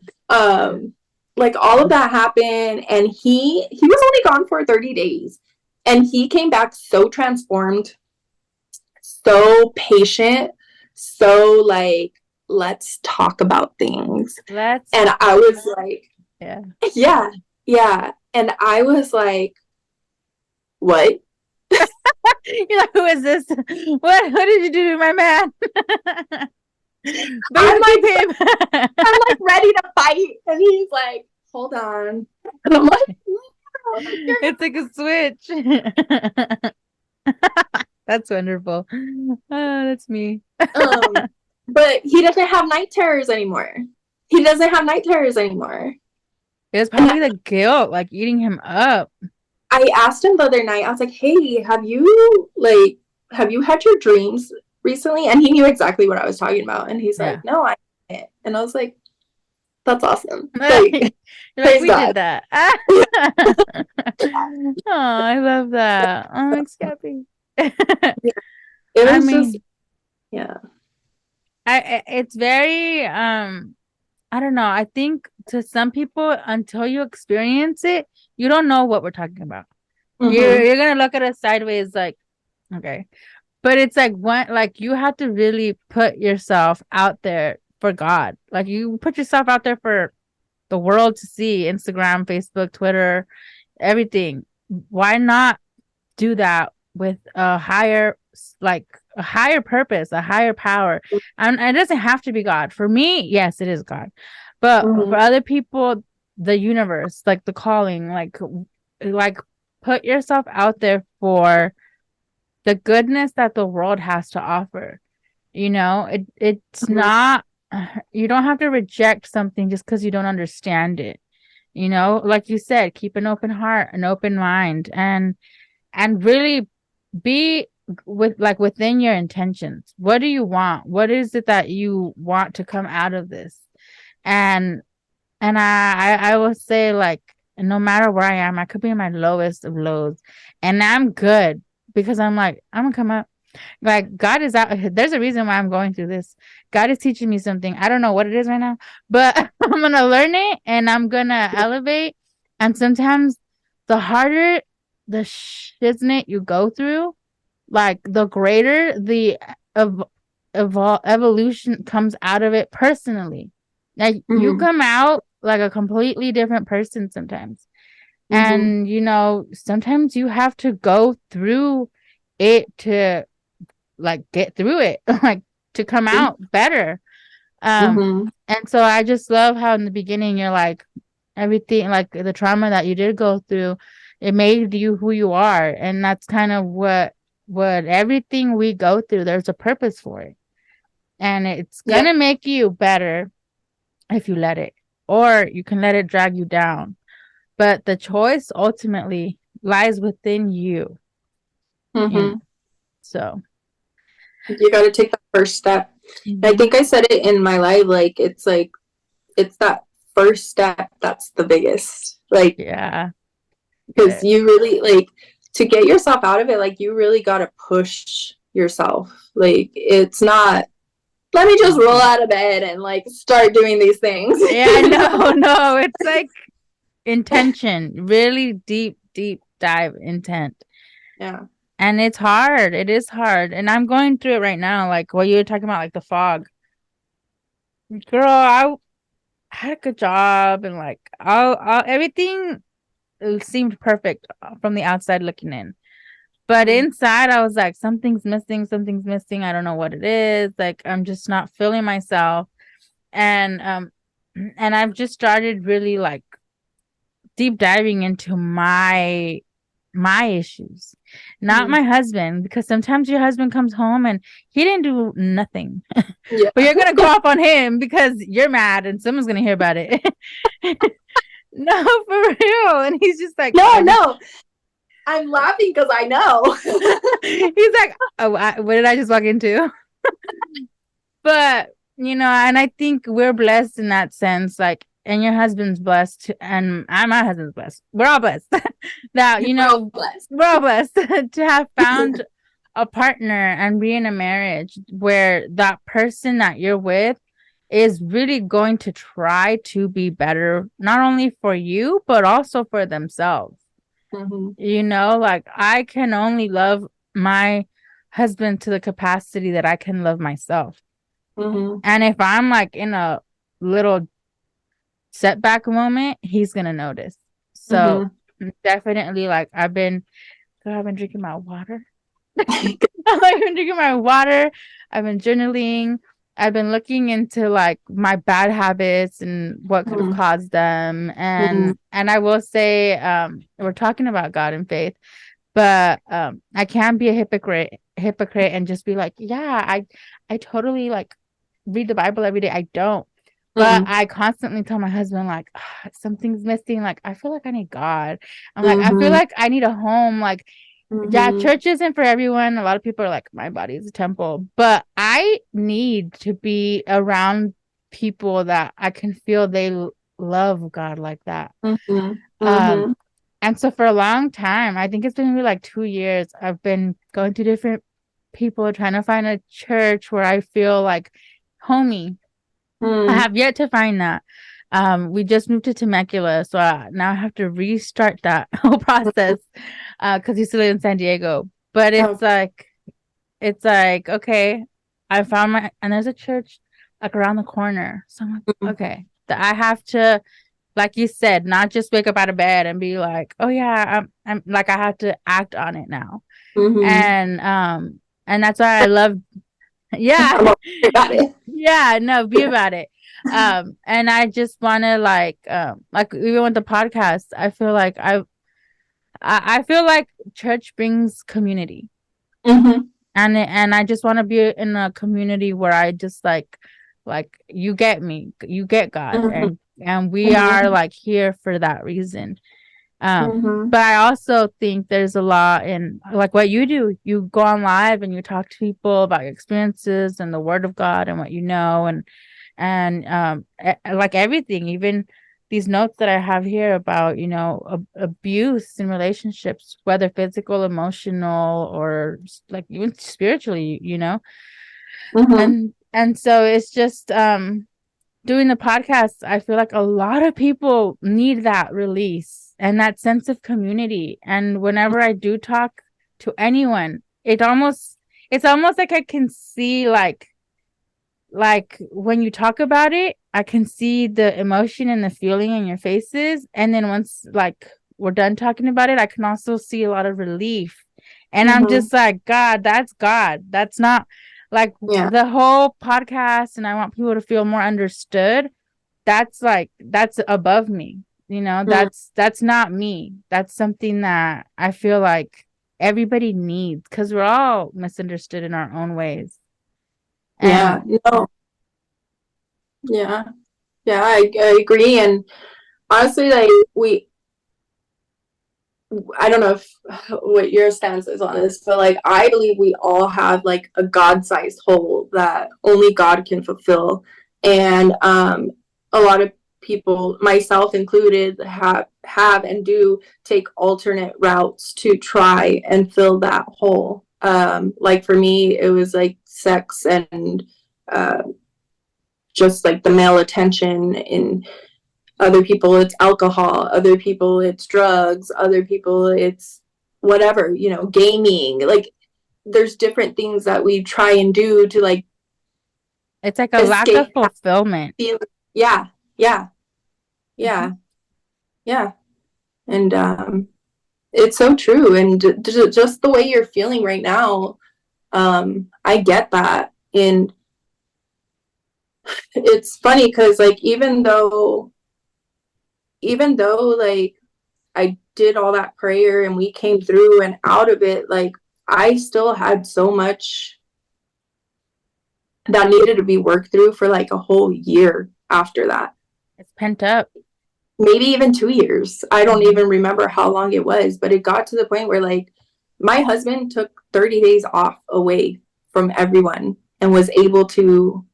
C: like all of that happened, and he was only gone for 30 days, and he came back so transformed, so patient, so like, let's talk about things.
B: Let's.
C: And I was like,
B: Yeah.
C: yeah, yeah. And I was like, what?
B: You're like, who is this? What did you do to my man? But
C: I'm
B: you keep
C: like,
B: him.
C: I'm like ready to fight, and he's like, hold on, and I'm like, no,
B: It's like a switch. That's wonderful. Oh, that's me.
C: but he doesn't have night terrors anymore. He doesn't have night terrors anymore.
B: It was
C: And
B: probably the guilt, like eating him up.
C: I asked him the other night, I was like, hey, have you had your dreams recently? And he knew exactly what I was talking about. And he's
B: Yeah.
C: like, no, I didn't. And I was like, that's awesome.
B: You're like,
C: praise
B: we
C: God.
B: did that. Oh, I love that. Oh, I'm happy.
C: It was
B: I
C: just,
B: mean,
C: yeah.
B: it's very I don't know. I think to some people, until you experience it, you don't know what we're talking about. You're gonna look at us sideways, like, okay. But it's like like you have to really put yourself out there for God. Like you put yourself out there for the world to see. Instagram, Facebook, Twitter, everything. Why not do that with a higher, like a higher purpose, a higher power? And it doesn't have to be God. For me, yes, it is God. But for other people, the universe, like the calling, like put yourself out there for the goodness that the world has to offer. It's not, you don't have to reject something just because you don't understand it. Like you said, keep an open heart, an open mind, and really be within your intentions. What do you want? What is it that you want to come out of this? And I will say, like, no matter where I am, I could be in my lowest of lows, and I'm good because I'm like, I'm gonna come up. Like, God is out. There's a reason why I'm going through this. God is teaching me something. I don't know what it is right now, but I'm gonna learn it and I'm gonna elevate. And sometimes the harder the shiznit you go through, like the greater the evolution comes out of it personally. Like you come out like a completely different person sometimes. And sometimes you have to go through it to like get through it, like to come out better. And so I just love how in the beginning you're like, everything, like the trauma that you did go through, it made you who you are. And that's kind of what everything we go through, there's a purpose for it. And it's gonna make you better if you let it, or you can let it drag you down. But the choice ultimately lies within you. So
C: you got to take that first step. I think I said it in my live, it's that first step that's the biggest, like,
B: yeah,
C: because you really, like, to get yourself out of it, like, you really got to push yourself. Like, it's not, let me just roll out of bed and like start doing these things.
B: Yeah, no, it's like intention, really deep dive intent.
C: Yeah.
B: And it's hard. It is hard. And I'm going through it right now. Like what you were talking about, like the fog. Girl, I had a good job and like everything seemed perfect from the outside looking in. But inside I was like, something's missing. I don't know what it is. Like I'm just not feeling myself. And I've just started really like deep diving into my issues, not my husband, because sometimes your husband comes home and he didn't do nothing.
C: Yeah.
B: But you're gonna go off on him because you're mad and someone's gonna hear about it. No, for real. And he's just like,
C: no, I'm laughing because I know.
B: He's like, oh, what did I just walk into? But and I think we're blessed in that sense, like, and your husband's blessed, and my husband's blessed. We're all blessed that we're all blessed to have found a partner and be in a marriage where that person that you're with is really going to try to be better, not only for you, but also for themselves.
C: Mm-hmm.
B: You know, like I can only love my husband to the capacity that I can love myself.
C: Mm-hmm.
B: And if I'm like in a little setback moment, he's gonna notice. So
C: Mm-hmm.
B: definitely, like I've been drinking my water. I've been drinking my water. I've been journaling. I've been looking into like my bad habits and what could have
C: Mm-hmm.
B: caused them.
C: Mm-hmm.
B: And I will say, we're talking about God and faith, but I can't be a hypocrite and just be like, yeah, I totally like read the Bible every day. I don't. But
C: Mm-hmm.
B: I constantly tell my husband, like, "Ah, something's missing. Like, I feel like I need God. I'm like, I feel
C: Mm-hmm.
B: like I need a home. Like, yeah,
C: Mm-hmm.
B: church isn't for everyone. A lot of people are like, my body is a temple. But I need to be around people that I can feel love God like that.
C: Mm-hmm.
B: Um,
C: Mm-hmm.
B: and so for a long time, I think it's been maybe like 2 years, I've been going to different people trying to find a church where I feel like homey. I
C: Mm-hmm.
B: have yet to find that. We just moved to Temecula, so now I have to restart that whole process because he's still in San Diego. But it's like okay, I found my and there's a church like around the corner. So I'm like, okay, that I have to, like you said, not just wake up out of bed and be like, oh yeah, I'm like I have to act on it now.
C: Mm-hmm.
B: And that's why I love, yeah.
C: I'm all about it.
B: Yeah, no, be about it. And I just want to like even with the podcast, I feel like I feel like church brings community.
C: Mm-hmm.
B: And I just want to be in a community where I just like you get me, you get God,
C: Mm-hmm.
B: and we are
C: Mm-hmm.
B: like here for that reason.
C: Mm-hmm.
B: But I also think there's a lot in like what you do. You go on live and you talk to people about your experiences and the word of God and what you know and like everything, even these notes that I have here about, abuse in relationships, whether physical, emotional, or like even spiritually,
C: Mm-hmm.
B: and so it's just doing the podcast, I feel like a lot of people need that release and that sense of community. And whenever I do talk to anyone, it's almost like I can see like when you talk about it, I can see the emotion and the feeling in your faces. And then once like we're done talking about it, I can also see a lot of relief. And I'm
C: Mm-hmm.
B: just like, God, that's God. That's not like
C: Yeah.
B: the whole podcast. And I want people to feel more understood. That's above me. That's not me. That's something that I feel like everybody needs because we're all misunderstood in our own ways.
C: Yeah.
B: And
C: No. Yeah. Yeah. I agree. And honestly, like I don't know if what your stance is on this, but like I believe we all have like a God-sized hole that only God can fulfill, and a lot of people, myself included, have and do take alternate routes to try and fill that hole. Like for me, it was like sex and uh, just like the male attention in other people it's alcohol, other people it's drugs, other people it's whatever, gaming. Like there's different things that we try and do to like
B: it's like a lack of
C: escape that
B: fulfillment.
C: feeling. Yeah, yeah,
B: Mhm.
C: yeah, yeah. And it's so true. And just the way you're feeling right now, I get that. And it's funny because like even though like I did all that prayer and we came through and out of it, like I still had so much that needed to be worked through for like a whole year after that.
B: It's pent up.
C: Maybe even 2 years. I don't
B: Mhm.
C: even remember how long it was, but it got to the point where like my husband took 30 days off away from everyone and was able to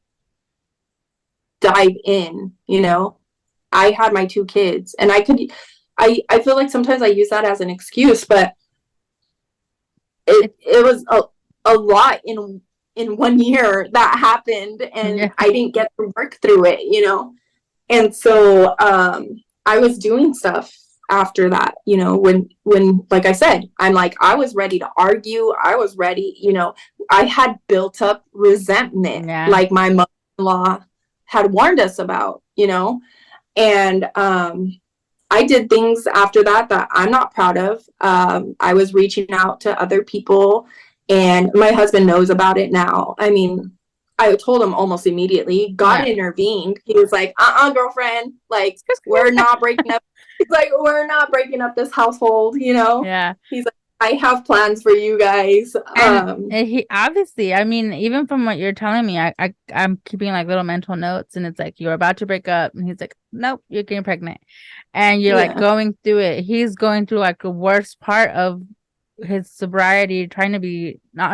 C: dive in. I had my 2 kids and I feel like sometimes I use that as an excuse, but it was a lot in 1 year that happened, and
B: Yeah.
C: I didn't get to work through it, you know. And so I was doing stuff after that, you know, when like I said, I'm like, I was ready to argue. I was ready, you know, I had built up resentment,
B: Yeah.
C: like my mother-in-law had warned us about, you know. And I did things after that that I'm not proud of. I was reaching out to other people, and my husband knows about it now. I mean, I told him almost immediately. God
B: Yeah.
C: intervened. He was like, girlfriend, like, we're not breaking up. He's like, we're not breaking up this household, you know?
B: Yeah.
C: He's like, I have plans for you guys.
B: And he obviously, I mean, even from what you're telling me, I'm keeping like little mental notes, and it's like you're about to break up, and he's like, nope, you're getting pregnant, and you're like
C: Yeah.
B: going through it. He's going through like the worst part of his sobriety, trying to be not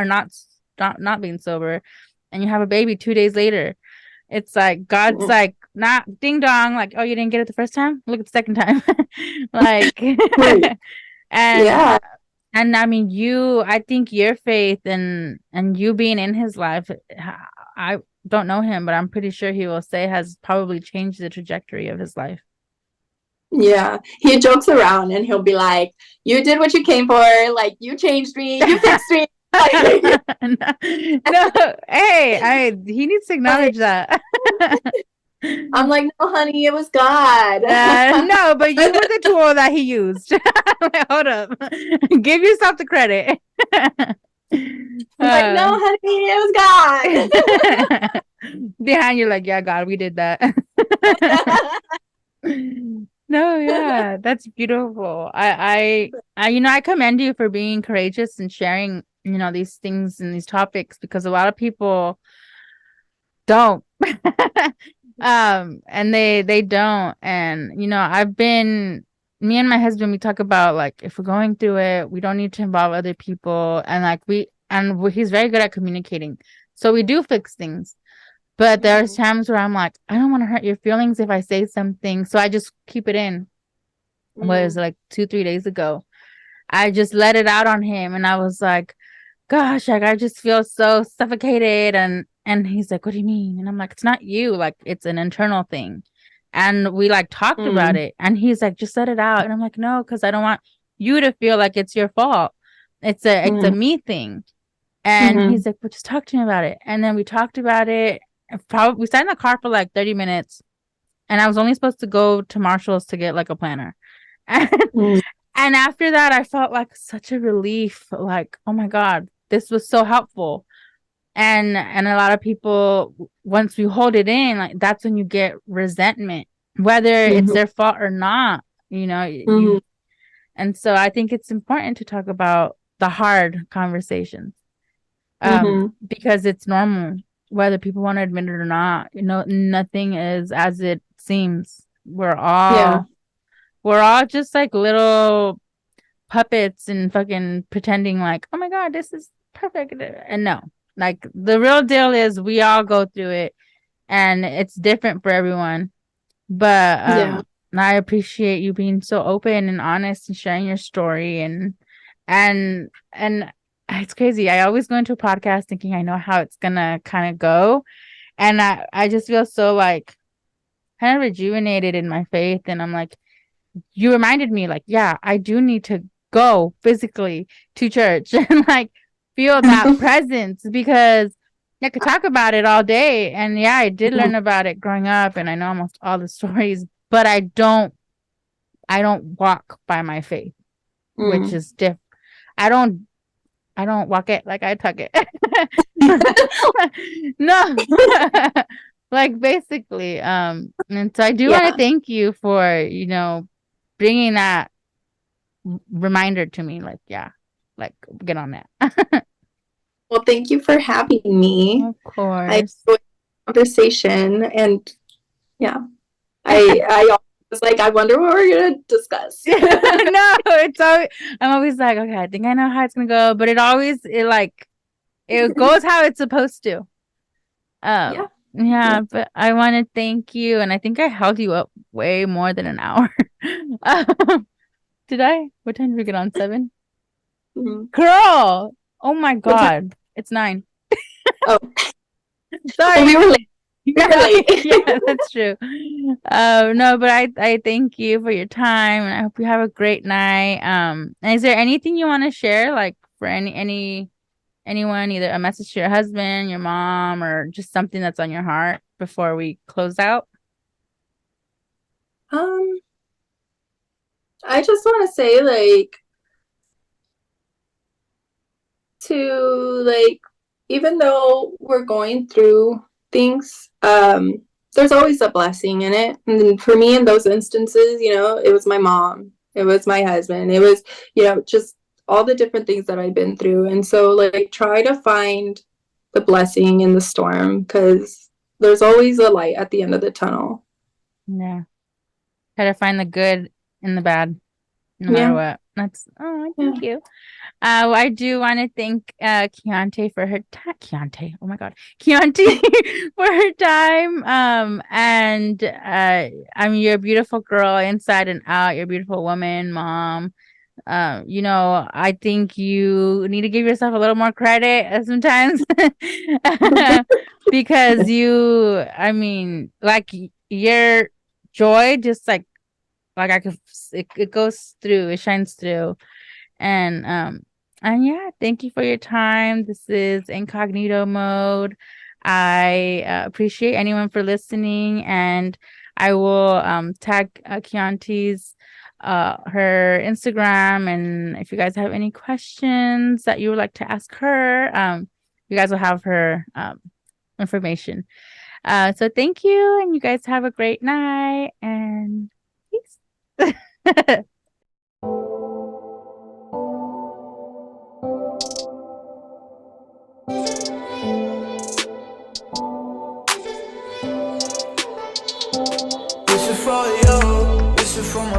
B: being sober, and you have a baby 2 days later. It's like God's like, not ding dong, like, oh, you didn't get it the first time? Look at the second time. Like,
C: Right.
B: and
C: Yeah.
B: and I mean, I think your faith and you being in his life, I don't know him, but I'm pretty sure he will say has probably changed the trajectory of his life.
C: Yeah, he jokes around and he'll be like, "You did what you came for. Like, you changed me. You fixed me." Like,
B: No, hey, he needs to
C: like,
B: acknowledge that.
C: I'm like, "No, honey, it was God."
B: No, but you were the tool that he used. Like, hold up, give yourself the credit.
C: I'm like, "No, honey, it was God."
B: Behind you, like, yeah, God, we did that. No, yeah, that's beautiful. I commend you for being courageous and sharing, these things and these topics, because a lot of people don't. And they don't. And me and my husband, we talk about, like, if we're going through it, we don't need to involve other people, and like he's very good at communicating. So we do fix things. But there's times where I'm like, I don't want to hurt your feelings if I say something. So I just keep it in. Was like 2-3 days ago. I just let it out on him, and I was like, gosh, like, I just feel so suffocated. And he's like, what do you mean? And I'm like, it's not you, like, it's an internal thing. And we like talked about it, and he's like, just let it out. And I'm like, no, because I don't want you to feel like it's your fault. It's a me thing. And he's like, well, just talk to me about it. And then we talked about it. Probably we sat in the car for like 30 minutes, and I was only supposed to go to Marshall's to get like a planner. And after that, I felt like such a relief. Like, oh my God, this was so helpful. And a lot of people, once you hold it in, like, that's when you get resentment, whether it's their fault or not. And so I think it's important to talk about the hard conversations, because it's normal, whether people want to admit it or not. Nothing is as it seems.
C: Yeah.
B: We're all just like little puppets and fucking pretending like, oh my God, this is perfect. And no, like, the real deal is we all go through it, and it's different for everyone. But
C: Yeah.
B: I appreciate you being so open and honest and sharing your story, and it's crazy. I always go into a podcast thinking I know how it's gonna kind of go, and I just feel so, like, kind of rejuvenated in my faith. And I'm like, you reminded me, like, yeah, I do need to go physically to church and like feel that presence, because I could talk about it all day. And yeah, I did learn about it growing up, and I know almost all the stories, but I don't walk by my faith, which is different. I don't walk it like I tuck it. No. Like, basically, and so I do want to
C: Yeah.
B: thank you for, bringing that reminder to me, like, yeah, like, get on that.
C: Well, thank you for having me.
B: Of
C: I
B: course.
C: enjoyed the conversation, and yeah, I was like, I wonder what we're gonna discuss.
B: No, I'm always like, okay, I think I know how it's gonna go, but it goes how it's supposed to.
C: Yeah.
B: Yeah, but I want to thank you, and I think I held you up way more than an hour. Did I? What time did we get on? 7?
C: Mhm.
B: Girl, oh my
C: What time?
B: God. It's 9.
C: Oh,
B: Sorry.
C: we were late. We were late.
B: Yeah, that's true. No, but I thank you for your time, and I hope you have a great night. And is there anything you want to share, like for anyone, either a message to your husband, your mom, or just something that's on your heart before we close out?
C: I just want to say, like, to like, even though we're going through things, there's always a blessing in it. And for me, in those instances, you know, it was my mom, it was my husband, it was, you know, just all the different things that I've been through. And so, like, try to find the blessing in the storm, because there's always a light at the end of the tunnel.
B: Yeah. Try to find the good in the bad, no matter what. That's thank you. Well, I do want to thank Chianti for her time. Chianti, oh my God, Chianti for her time. And I mean, you're a beautiful girl inside and out. You're a beautiful woman, mom. You know, I think you need to give yourself a little more credit sometimes because I mean, like your joy, just like I could, it goes through, it shines through. And yeah, thank you for your time. This is Incognito Mode. I appreciate anyone for listening, and I will tag Chianti's her Instagram, and if you guys have any questions that you would like to ask her, you guys will have her information. So thank you, and you guys have a great night, and peace.
A: This is for you, this is for my